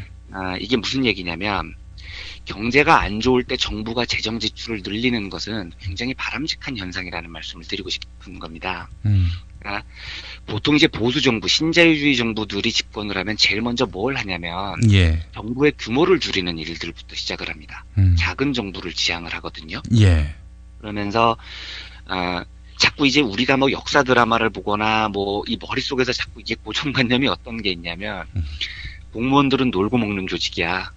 Speaker 8: 이게 무슨 얘기냐면 경제가 안 좋을 때 정부가 재정 지출을 늘리는 것은 굉장히 바람직한 현상이라는 말씀을 드리고 싶은 겁니다. 그러니까 보통 이제 보수 정부, 신자유주의 정부들이 집권을 하면 제일 먼저 뭘 하냐면 정부의 규모를 줄이는 일들부터 시작을 합니다. 작은 정부를 지향을 하거든요.
Speaker 2: 예.
Speaker 8: 그러면서 자꾸 이제 우리가 뭐 역사 드라마를 보거나 뭐 이 머릿속에서 자꾸 이게 고정관념이 어떤 게 있냐면 공무원들은 놀고 먹는 조직이야.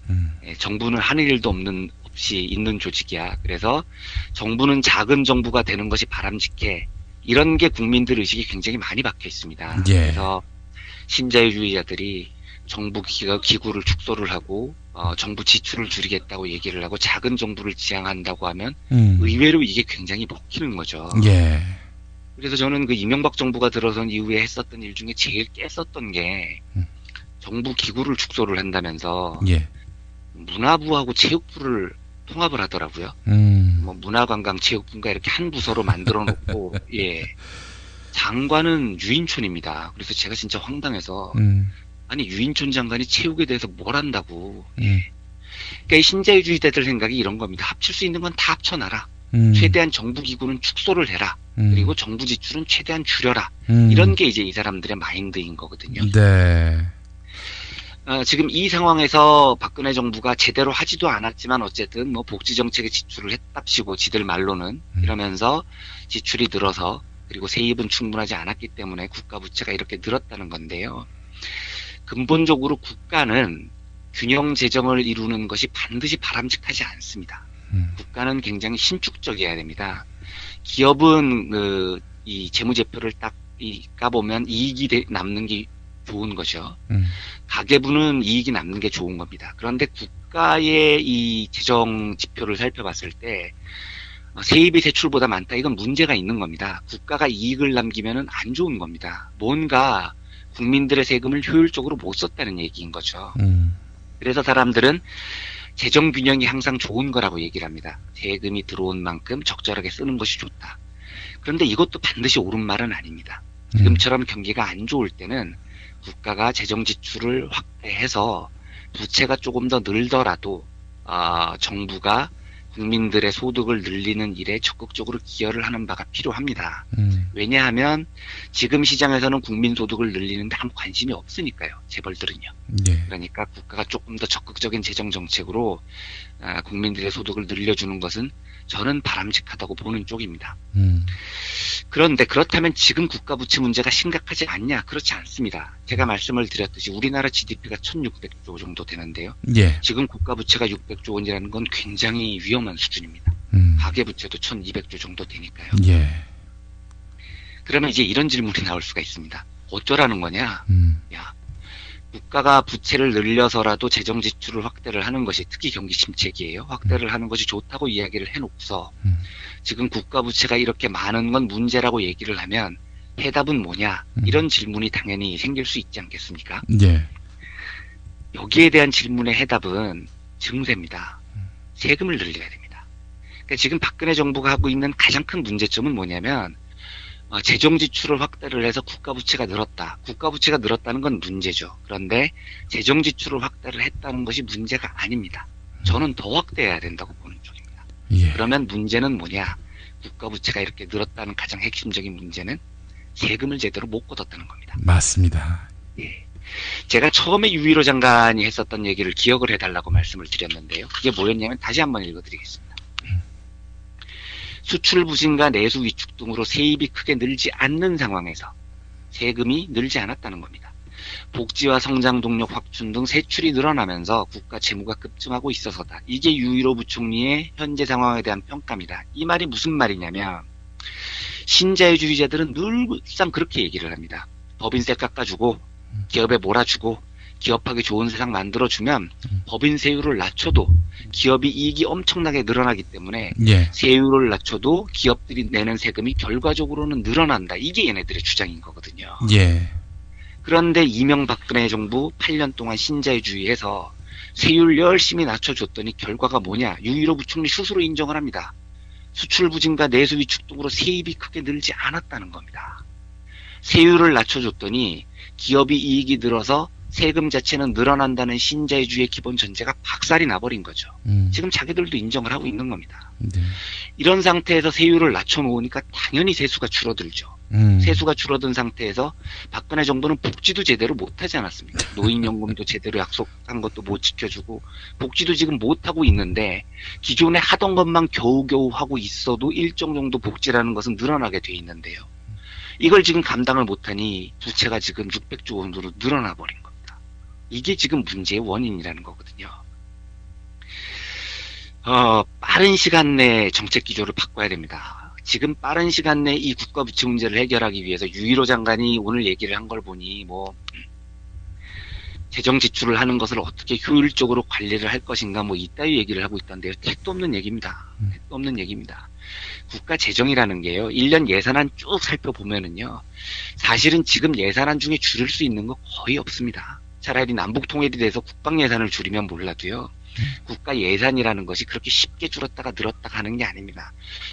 Speaker 8: 정부는 하는 일도 없이 있는 조직이야. 그래서 정부는 작은 정부가 되는 것이 바람직해. 이런 게 국민들 의식이 굉장히 많이 박혀 있습니다.
Speaker 2: 예.
Speaker 8: 그래서 신자유주의자들이 정부 기구를 축소를 하고 정부 지출을 줄이겠다고 얘기를 하고 작은 정부를 지향한다고 하면 의외로 이게 굉장히 먹히는 거죠.
Speaker 2: 예.
Speaker 8: 그래서 저는 그 이명박 정부가 들어선 이후에 했었던 일 중에 제일 깼었던 게 정부 기구를 축소를 한다면서
Speaker 2: 예.
Speaker 8: 문화부하고 체육부를 통합을 하더라고요. 뭐 문화관광체육부인가 이렇게 한 부서로 만들어 놓고 예. 장관은 유인촌입니다. 그래서 제가 진짜 황당해서 아니 유인촌 장관이 체육에 대해서 뭘 한다고. 예. 그러니까 이 신자유주의자들 생각이 이런 겁니다. 합칠 수 있는 건 다 합쳐놔라. 최대한 정부 기구는 축소를 해라. 그리고 정부 지출은 최대한 줄여라. 이런 게 이제 이 사람들의 마인드인 거거든요.
Speaker 2: 네.
Speaker 8: 지금 이 상황에서 박근혜 정부가 제대로 하지도 않았지만 어쨌든 뭐 복지 정책에 지출을 했답시고 지들 말로는 이러면서 지출이 늘어서 그리고 세입은 충분하지 않았기 때문에 국가 부채가 이렇게 늘었다는 건데요. 근본적으로 국가는 균형 재정을 이루는 것이 반드시 바람직하지 않습니다. 국가는 굉장히 신축적이어야 됩니다. 기업은 이 재무제표를 딱 까보면 이익이 남는 게 좋은 거죠. 가계부는 이익이 남는 게 좋은 겁니다. 그런데 국가의 이 재정 지표를 살펴봤을 때 세입이 세출보다 많다. 이건 문제가 있는 겁니다. 국가가 이익을 남기면은 안 좋은 겁니다. 뭔가 국민들의 세금을 효율적으로 못 썼다는 얘기인 거죠. 그래서 사람들은 재정 균형이 항상 좋은 거라고 얘기를 합니다. 세금이 들어온 만큼 적절하게 쓰는 것이 좋다. 그런데 이것도 반드시 옳은 말은 아닙니다. 지금처럼 경기가 안 좋을 때는 국가가 재정 지출을 확대해서 부채가 조금 더 늘더라도 정부가 국민들의 소득을 늘리는 일에 적극적으로 기여를 하는 바가 필요합니다. 왜냐하면 지금 시장에서는 국민 소득을 늘리는데 아무 관심이 없으니까요. 재벌들은요.
Speaker 2: 예.
Speaker 8: 그러니까 국가가 조금 더 적극적인 재정 정책으로 국민들의 소득을 늘려주는 것은 저는 바람직하다고 보는 쪽입니다. 그런데 그렇다면 지금 국가 부채 문제가 심각하지 않냐? 그렇지 않습니다. 제가 말씀을 드렸듯이 우리나라 GDP가 1,600조 정도 되는데요.
Speaker 2: 예.
Speaker 8: 지금 국가 부채가 600조 원이라는 건 굉장히 위험한 수준입니다. 가계 부채도 1,200조 정도 되니까요.
Speaker 2: 예.
Speaker 8: 그러면 이제 이런 질문이 나올 수가 있습니다. 어쩌라는 거냐? 야, 국가가 부채를 늘려서라도 재정 지출을 확대를 하는 것이 특히 경기 침체기예요. 확대를 하는 것이 좋다고 이야기를 해놓고서 지금 국가 부채가 이렇게 많은 건 문제라고 얘기를 하면 해답은 뭐냐? 이런 질문이 당연히 생길 수 있지 않겠습니까?
Speaker 2: 예.
Speaker 8: 여기에 대한 질문의 해답은 증세입니다. 세금을 늘려야 됩니다. 그러니까 지금 박근혜 정부가 하고 있는 가장 큰 문제점은 뭐냐면 재정 지출을 확대를 해서 국가 부채가 늘었다. 국가 부채가 늘었다는 건 문제죠. 그런데 재정 지출을 확대를 했다는 것이 문제가 아닙니다. 저는 더 확대해야 된다고 보는 쪽입니다.
Speaker 2: 예.
Speaker 8: 그러면 문제는 뭐냐? 국가 부채가 이렇게 늘었다는 가장 핵심적인 문제는 세금을 제대로 못 걷었다는 겁니다.
Speaker 2: 맞습니다.
Speaker 8: 예. 제가 처음에 유일호 장관이 했었던 얘기를 기억을 해달라고 말씀을 드렸는데요. 그게 뭐였냐면 다시 한번 읽어드리겠습니다. 수출 부진과 내수 위축 등으로 세입이 크게 늘지 않는 상황에서 세금이 늘지 않았다는 겁니다. 복지와 성장 동력 확충 등 세출이 늘어나면서 국가 재무가 급증하고 있어서다. 이게 유일호 부총리의 현재 상황에 대한 평가입니다. 이 말이 무슨 말이냐면 신자유주의자들은 늘상 그렇게 얘기를 합니다. 법인세 깎아주고 기업에 몰아주고 기업하기 좋은 세상 만들어주면 법인 세율을 낮춰도 기업이 이익이 엄청나게 늘어나기 때문에
Speaker 2: 예.
Speaker 8: 세율을 낮춰도 기업들이 내는 세금이 결과적으로는 늘어난다. 이게 얘네들의 주장인 거거든요.
Speaker 2: 예.
Speaker 8: 그런데 이명박근혜 정부 8년 동안 신자유주의해서 세율 열심히 낮춰줬더니 결과가 뭐냐. 유일호 부총리 스스로 인정을 합니다. 수출 부진과 내수 위축 등으로 세입이 크게 늘지 않았다는 겁니다. 세율을 낮춰줬더니 기업이 이익이 늘어서 세금 자체는 늘어난다는 신자유주의의 기본 전제가 박살이 나버린 거죠. 지금 자기들도 인정을 하고 있는 겁니다.
Speaker 2: 네.
Speaker 8: 이런 상태에서 세율을 낮춰놓으니까 당연히 세수가 줄어들죠. 세수가 줄어든 상태에서 박근혜 정부는 복지도 제대로 못하지 않았습니까? 노인연금도 제대로 약속한 것도 못 지켜주고 복지도 지금 못하고 있는데 기존에 하던 것만 겨우겨우 하고 있어도 일정 정도 복지라는 것은 늘어나게 돼 있는데요. 이걸 지금 감당을 못하니 부채가 지금 600조 원으로 늘어나 버린 겁니다. 이게 지금 문제의 원인이라는 거거든요. 빠른 시간 내에 정책 기조를 바꿔야 됩니다. 지금 빠른 시간 내에 이 국가 부채 문제를 해결하기 위해서 유일호 장관이 오늘 얘기를 한 걸 보니 재정 지출을 하는 것을 어떻게 효율적으로 관리를 할 것인가 뭐 이따위 얘기를 하고 있던데요. 택도 없는 얘기입니다. 택도 없는 얘기입니다. 국가 재정이라는 게요. 1년 예산안 쭉 살펴보면은요. 사실은 지금 예산안 중에 줄일 수 있는 거 거의 없습니다. 차라리 남북 통일에 대해서 국방 예산을 줄이면 몰라도요. 국가 예산이라는 것이 그렇게 쉽게 줄었다가 늘었다가 하는 게 아닙니다.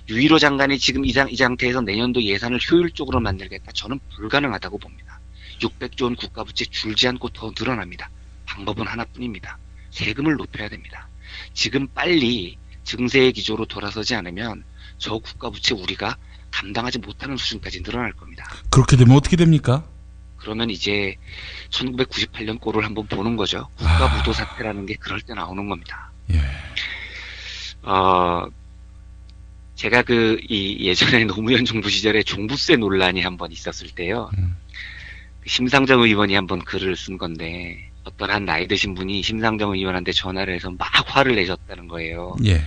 Speaker 8: 유일호 장관이 지금 이 상태에서 내년도 예산을 효율적으로 만들겠다. 저는 불가능하다고 봅니다. 600조 원 국가부채 줄지 않고 더 늘어납니다. 방법은 하나뿐입니다. 세금을 높여야 됩니다. 지금 빨리 증세의 기조로 돌아서지 않으면 저 국가부채 우리가 감당하지 못하는 수준까지 늘어날 겁니다.
Speaker 2: 그렇게 되면 어떻게 됩니까?
Speaker 8: 그러면 이제 1998년 꼴을 한번 보는 거죠. 국가부도 사태라는 게 그럴 때 나오는 겁니다.
Speaker 2: 예.
Speaker 8: 제가 예전에 노무현 정부 시절에 종부세 논란이 한번 있었을 때요. 심상정 의원이 한번 글을 쓴 건데 어떤 한 나이 드신 분이 심상정 의원한테 전화를 해서 막 화를 내셨다는 거예요.
Speaker 2: 예.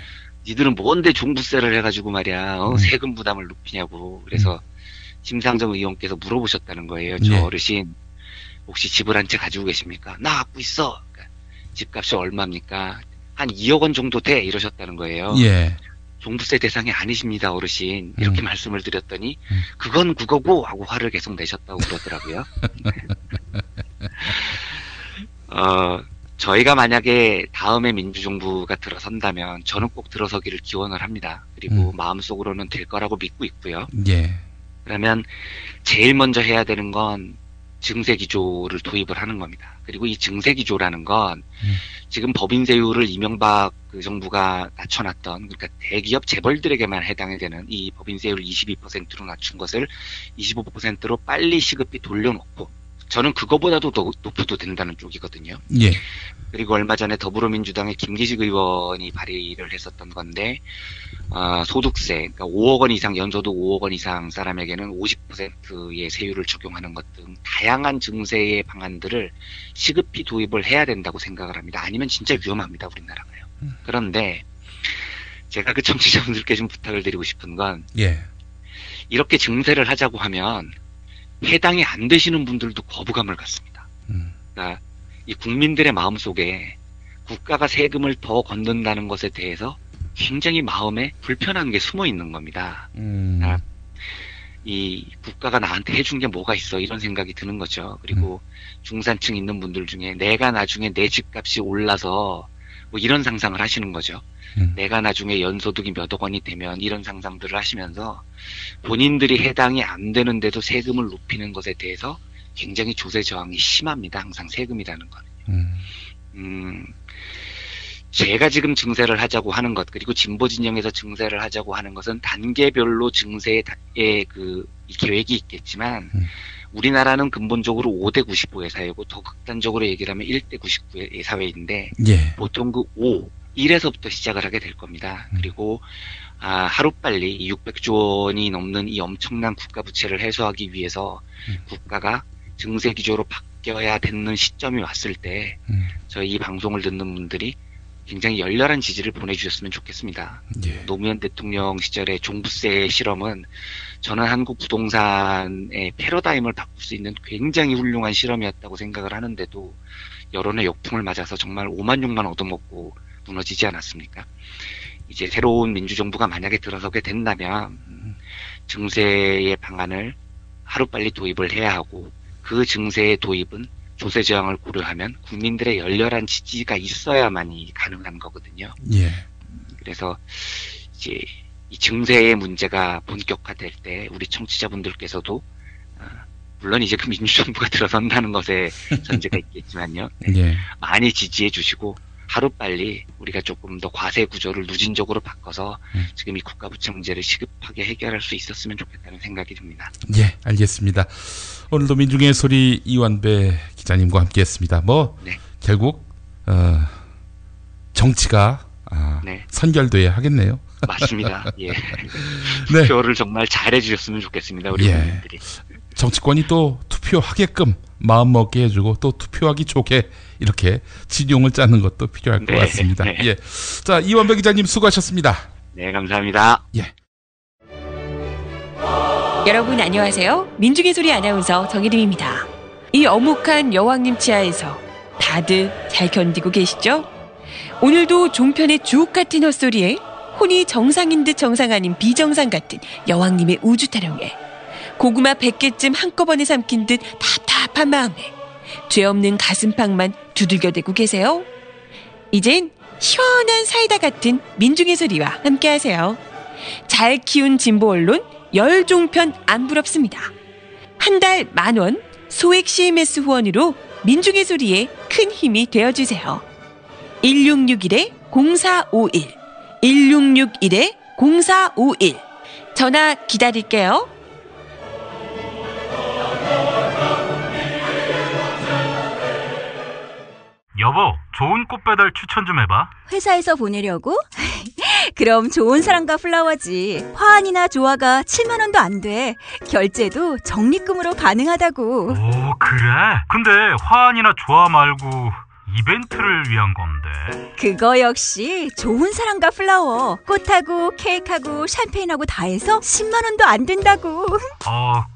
Speaker 8: 니들은 뭔데 종부세를 해가지고 말이야 세금 부담을 높이냐고. 그래서 심상정 의원께서 물어보셨다는 거예요. 저 어르신 혹시 집을 한 채 가지고 계십니까? 나 갖고 있어. 그러니까 집값이 얼마입니까? 한 2억 원 정도 돼 이러셨다는 거예요.
Speaker 2: 예.
Speaker 8: 종부세 대상이 아니십니다, 어르신. 이렇게 말씀을 드렸더니 그건 그거고 하고 화를 계속 내셨다고 그러더라고요. 저희가 만약에 다음에 민주정부가 들어선다면 저는 꼭 들어서기를 기원을 합니다. 그리고 마음속으로는 될 거라고 믿고 있고요.
Speaker 2: 예.
Speaker 8: 그러면 제일 먼저 해야 되는 건 증세기조를 도입을 하는 겁니다. 그리고 이 증세기조라는 건 지금 법인세율을 이명박 정부가 낮춰놨던, 그러니까 대기업 재벌들에게만 해당이 되는 이 법인세율을 22%로 낮춘 것을 25%로 빨리 시급히 돌려놓고, 저는 그거보다도 더 높여도 된다는 쪽이거든요.
Speaker 2: 예.
Speaker 8: 그리고 얼마 전에 더불어민주당의 김기식 의원이 발의를 했었던 건데, 소득세, 그러니까 5억 원 이상, 연소득 5억 원 이상 사람에게는 50%의 세율을 적용하는 것 등 다양한 증세의 방안들을 시급히 도입을 해야 된다고 생각을 합니다. 아니면 진짜 위험합니다, 우리나라가요. 그런데 제가 그 청취자분들께 좀 부탁을 드리고 싶은 건,
Speaker 2: 예.
Speaker 8: 이렇게 증세를 하자고 하면 해당이 안 되시는 분들도 거부감을 갖습니다. 그러니까 이 국민들의 마음속에 국가가 세금을 더 걷는다는 것에 대해서 굉장히 마음에 불편한 게 숨어 있는 겁니다. 그러니까 이 국가가 나한테 해준 게 뭐가 있어 이런 생각이 드는 거죠. 그리고 중산층 있는 분들 중에 내가 나중에 내 집값이 올라서 뭐 이런 상상을 하시는 거죠. 내가 나중에 연소득이 몇억 원이 되면 이런 상상들을 하시면서 본인들이 해당이 안 되는데도 세금을 높이는 것에 대해서 굉장히 조세 저항이 심합니다. 항상 세금이라는 거는. 제가 지금 증세를 하자고 하는 것, 그리고 진보 진영에서 증세를 하자고 하는 것은 단계별로 증세의 이 계획이 있겠지만, 우리나라는 근본적으로 5대 95의 사회고, 더 극단적으로 얘기를 하면 1대 99의 사회인데,
Speaker 2: 예.
Speaker 8: 보통 그 1에서부터 시작을 하게 될 겁니다. 그리고 하루빨리 600조 원이 넘는 이 엄청난 국가 부채를 해소하기 위해서 국가가 증세 기조로 바뀌어야 되는 시점이 왔을 때 저희 이 방송을 듣는 분들이 굉장히 열렬한 지지를 보내주셨으면 좋겠습니다.
Speaker 2: 예.
Speaker 8: 노무현 대통령 시절의 종부세 실험은 저는 한국 부동산의 패러다임을 바꿀 수 있는 굉장히 훌륭한 실험이었다고 생각을 하는데도 여론의 역풍을 맞아서 정말 5만 6만 얻어먹고 무너지지 않았습니까? 이제 새로운 민주정부가 만약에 들어서게 된다면 증세의 방안을 하루빨리 도입을 해야 하고, 그 증세의 도입은 조세 저항을 고려하면 국민들의 열렬한 지지가 있어야만이 가능한 거거든요.
Speaker 2: 예.
Speaker 8: 그래서 이제 이 증세의 문제가 본격화될 때 우리 청취자분들께서도 물론 이제 그 민주정부가 들어선다는 것에 전제가 있겠지만요.
Speaker 2: 예.
Speaker 8: 많이 지지해 주시고 하루빨리 우리가 조금 더 과세 구조를 누진적으로 바꿔서 지금 이 국가부채 문제를 시급하게 해결할 수 있었으면 좋겠다는 생각이 듭니다.
Speaker 2: 예, 알겠습니다. 오늘도 민중의 소리 이완배 기자님과 함께했습니다. 결국 정치가 선결돼야 하겠네요.
Speaker 8: 맞습니다. 예.
Speaker 2: 네.
Speaker 8: 투표를 정말 잘해 주셨으면 좋겠습니다, 우리 국민들이.
Speaker 2: 정치권이 또 투표하게끔 마음먹게 해주고 또 투표하기 좋게 이렇게 진용을 짜는 것도 필요할 것 같습니다.
Speaker 8: 네.
Speaker 2: 예. 자, 이완배 기자님 수고하셨습니다.
Speaker 8: 네, 감사합니다.
Speaker 2: 예.
Speaker 9: 여러분 안녕하세요. 민중의 소리 아나운서 정혜림입니다. 이 어묵한 여왕님 치아에서 다들 잘 견디고 계시죠? 오늘도 종편의 주옥 같은 헛소리에 혼이 정상인 듯 정상 아닌 비정상 같은 여왕님의 우주 타령에 고구마 100개쯤 한꺼번에 삼킨 듯 답답한 마음에 죄 없는 가슴팍만 두들겨대고 계세요. 이젠 시원한 사이다 같은 민중의 소리와 함께하세요. 잘 키운 진보 언론 열종편 안 부럽습니다. 한 달 10,000원 소액 CMS 후원으로 민중의 소리에 큰 힘이 되어주세요. 1661-0451 1661-0451 전화 기다릴게요.
Speaker 10: 여보, 좋은 꽃 배달 추천 좀 해봐.
Speaker 11: 회사에서 보내려고? 그럼 좋은 사람과 플라워지. 화환이나 조화가 7만 원도 안 돼. 결제도 적립금으로 가능하다고.
Speaker 10: 오, 그래? 근데 화환이나 조화 말고 이벤트를 위한 건데.
Speaker 11: 그거 역시 좋은 사람과 플라워. 꽃하고 케이크하고 샴페인하고 다 해서 10만 원도 안 된다고.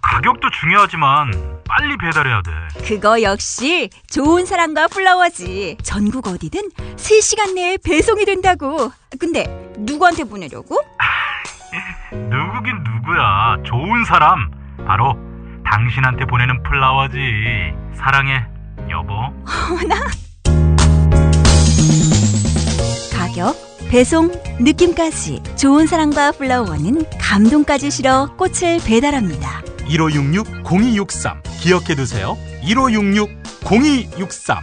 Speaker 10: 가격도 중요하지만 빨리 배달해야 돼.
Speaker 11: 그거 역시 좋은 사람과 플라워지. 전국 어디든 3시간 내에 배송이 된다고. 근데 누구한테 보내려고?
Speaker 10: 누구긴 누구야. 좋은 사람. 바로 당신한테 보내는 플라워지. 사랑해, 여보.
Speaker 11: 어머나. 가격, 배송, 느낌까지 좋은 사랑과 플라워는 감동까지 실어 꽃을 배달합니다.
Speaker 22: 1566-0263 기억해두세요. 1566-0263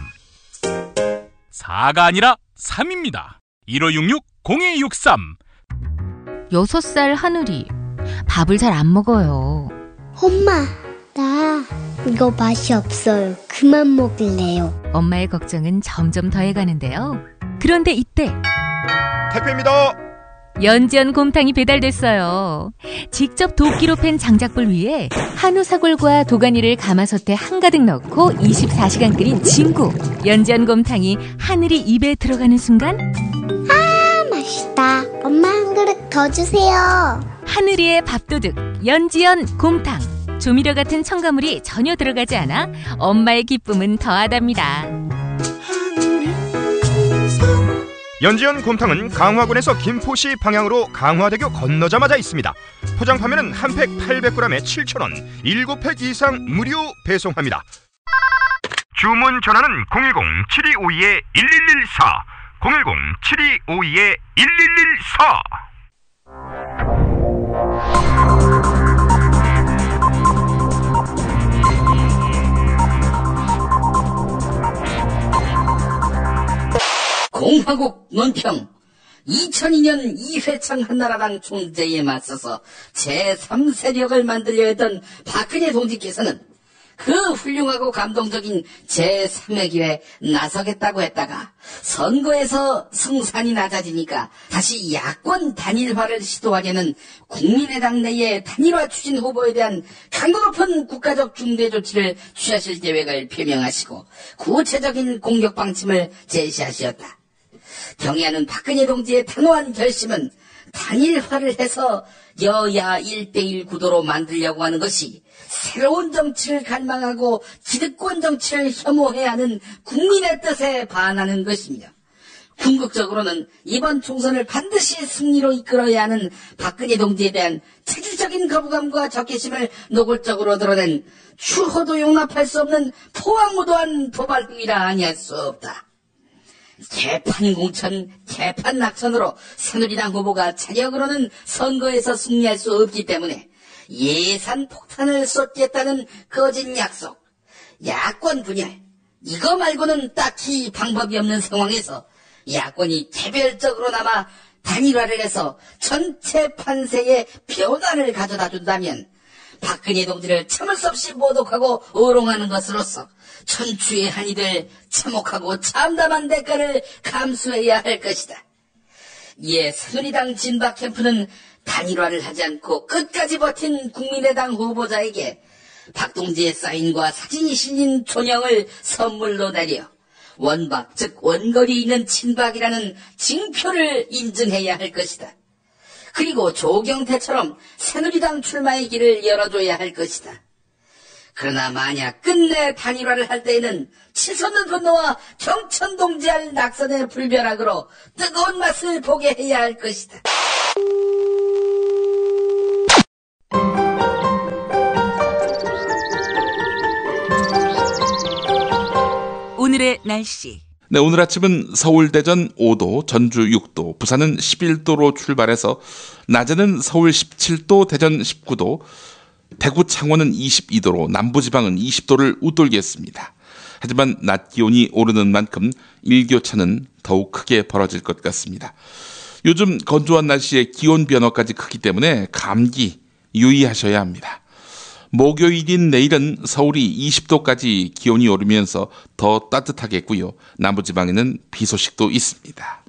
Speaker 4: 4가 아니라 3입니다. 1566-0263
Speaker 6: 6살 하늘이 밥을 잘 안 먹어요.
Speaker 24: 엄마, 나 이거 맛이 없어요. 그만 먹을래요.
Speaker 6: 엄마의 걱정은 점점 더해가는데요. 그런데 이때
Speaker 25: 택배입니다.
Speaker 6: 연지연 곰탕이 배달됐어요. 직접 도끼로 팬 장작불 위에 한우 사골과 도가니를 가마솥에 한가득 넣고 24시간 끓인 진국. 연지연 곰탕이 하늘이 입에 들어가는 순간
Speaker 24: 아, 맛있다. 엄마 한 그릇 더 주세요.
Speaker 6: 하늘이의 밥도둑 연지연 곰탕. 조미료 같은 첨가물이 전혀 들어가지 않아 엄마의 기쁨은 더하답니다.
Speaker 25: 연지연 곰탕은 강화군에서 김포시 방향으로 강화대교 건너자마자 있습니다. 포장 판매는 한 팩 800g에 7,000원, 7팩 이상 무료 배송합니다. 주문 전화는 010-7252-1114, 010-7252-1114.
Speaker 7: 공화국 논평 2002년 이회창 한나라당 총재에 맞서서 제3세력을 만들려 했던 박근혜 동지께서는 그 훌륭하고 감동적인 제3의 기회에 나서겠다고 했다가 선거에서 승산이 낮아지니까 다시 야권 단일화를 시도하려는 국민의당 내의 단일화 추진 후보에 대한 강도 높은 국가적 중대 조치를 취하실 계획을 표명하시고 구체적인 공격 방침을 제시하셨다. 경애하는 박근혜 동지의 단호한 결심은 단일화를 해서 여야 1대1 구도로 만들려고 하는 것이 새로운 정치를 갈망하고 기득권 정치를 혐오해야 하는 국민의 뜻에 반하는 것입니다. 궁극적으로는 이번 총선을 반드시 승리로 이끌어야 하는 박근혜 동지에 대한 체질적인 거부감과 적개심을 노골적으로 드러낸 추호도 용납할 수 없는 포악무도한 도발 행위라 아니할 수 없다. 개판 공천, 개판 낙선으로 새누리당 후보가 자력으로는 선거에서 승리할 수 없기 때문에 예산 폭탄을 쏟겠다는 거짓 약속, 야권 분열, 이거 말고는 딱히 방법이 없는 상황에서 야권이 개별적으로나마 단일화를 해서 전체 판세에 변화를 가져다 준다면 박근혜 동지를 참을 수 없이 모독하고 어롱하는 것으로서 천추의 한이들 참혹하고 참담한 대가를 감수해야 할 것이다. 이에 새누리당 진박 캠프는 단일화를 하지 않고 끝까지 버틴 국민의당 후보자에게 박동지의 사인과 사진이 실린 초령을 선물로 내려 원박, 즉 원거리 있는 친박이라는 징표를 인증해야 할 것이다. 그리고 조경태처럼 새누리당 출마의 길을 열어줘야 할 것이다. 그러나 만약 끝내 단일화를 할 때에는 치솟는 분노와 경천동지할 낙선의 불벼락으로 뜨거운 맛을 보게 해야 할 것이다.
Speaker 23: 오늘의 날씨.
Speaker 2: 네, 오늘 아침은 서울 대전 5도, 전주 6도, 부산은 11도로 출발해서 낮에는 서울 17도, 대전 19도, 대구 창원은 22도로 남부지방은 20도를 웃돌겠습니다. 하지만 낮 기온이 오르는 만큼 일교차는 더욱 크게 벌어질 것 같습니다. 요즘 건조한 날씨에 기온 변화까지 크기 때문에 감기 유의하셔야 합니다. 목요일인 내일은 서울이 20도까지 기온이 오르면서 더 따뜻하겠고요. 남부지방에는 비 소식도 있습니다.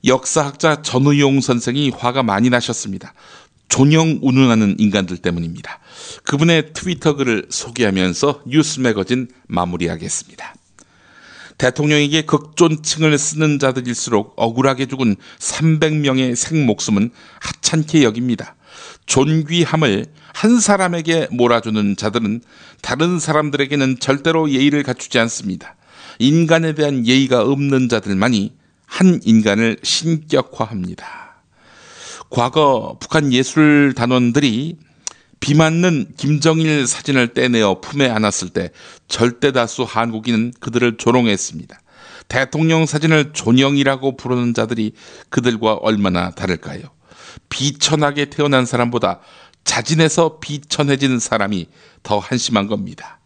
Speaker 2: 역사학자 전우용 선생이 화가 많이 나셨습니다. 존영 운운하는 인간들 때문입니다. 그분의 트위터 글을 소개하면서 뉴스 매거진 마무리하겠습니다. 대통령에게 극존칭을 쓰는 자들일수록 억울하게 죽은 300명의 생목숨은 하찮게 여깁니다. 존귀함을 한 사람에게 몰아주는 자들은 다른 사람들에게는 절대로 예의를 갖추지 않습니다. 인간에 대한 예의가 없는 자들만이 한 인간을 신격화합니다. 과거 북한 예술단원들이 비 맞는 김정일 사진을 떼내어 품에 안았을 때 절대 다수 한국인은 그들을 조롱했습니다. 대통령 사진을 존영이라고 부르는 자들이 그들과 얼마나 다를까요? 비천하게 태어난 사람보다 자진해서 비천해진 사람이 더 한심한 겁니다.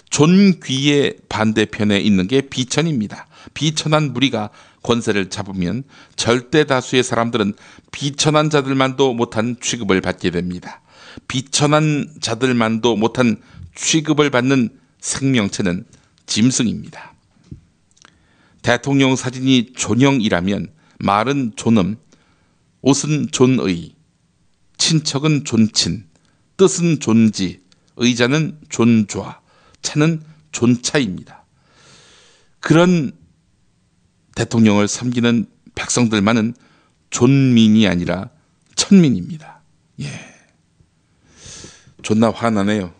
Speaker 2: 존귀의 반대편에 있는 게 비천입니다. 비천한 무리가 권세를 잡으면 절대 다수의 사람들은 비천한 자들만도 못한 취급을 받게 됩니다. 비천한 자들만도 못한 취급을 받는 생명체는 짐승입니다. 대통령 사진이 존영이라면 말은 존엄, 옷은 존의, 친척은 존친, 뜻은 존지, 의자는 존좌, 차는 존차입니다. 그런 대통령을 섬기는 백성들만은 존민이 아니라 천민입니다. 존나 화나네요.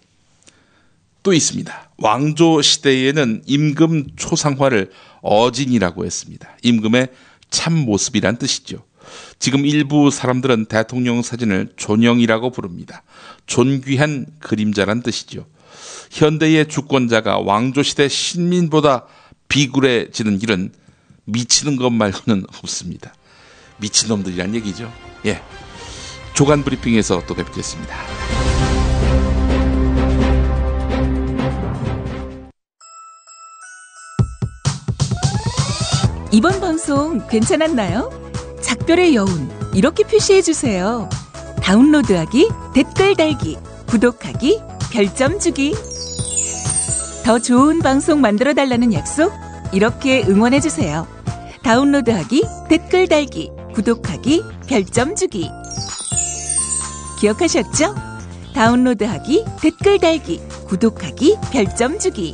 Speaker 2: 또 있습니다. 왕조 시대에는 임금 초상화를 어진이라고 했습니다. 임금의 참 모습이란 뜻이죠. 지금 일부 사람들은 대통령 사진을 존영이라고 부릅니다. 존귀한 그림자란 뜻이죠. 현대의 주권자가 왕조시대 신민보다 비굴해지는 일은 미치는 것 말고는 없습니다. 미친놈들이란 얘기죠. 조간 브리핑에서 또 뵙겠습니다.
Speaker 23: 이번 방송 괜찮았나요? 작별의 여운 이렇게 표시해주세요. 다운로드하기, 댓글 달기, 구독하기, 별점 주기. 더 좋은 방송 만들어달라는 약속 이렇게 응원해주세요. 다운로드하기, 댓글 달기, 구독하기, 별점 주기. 기억하셨죠? 다운로드하기, 댓글 달기, 구독하기, 별점 주기.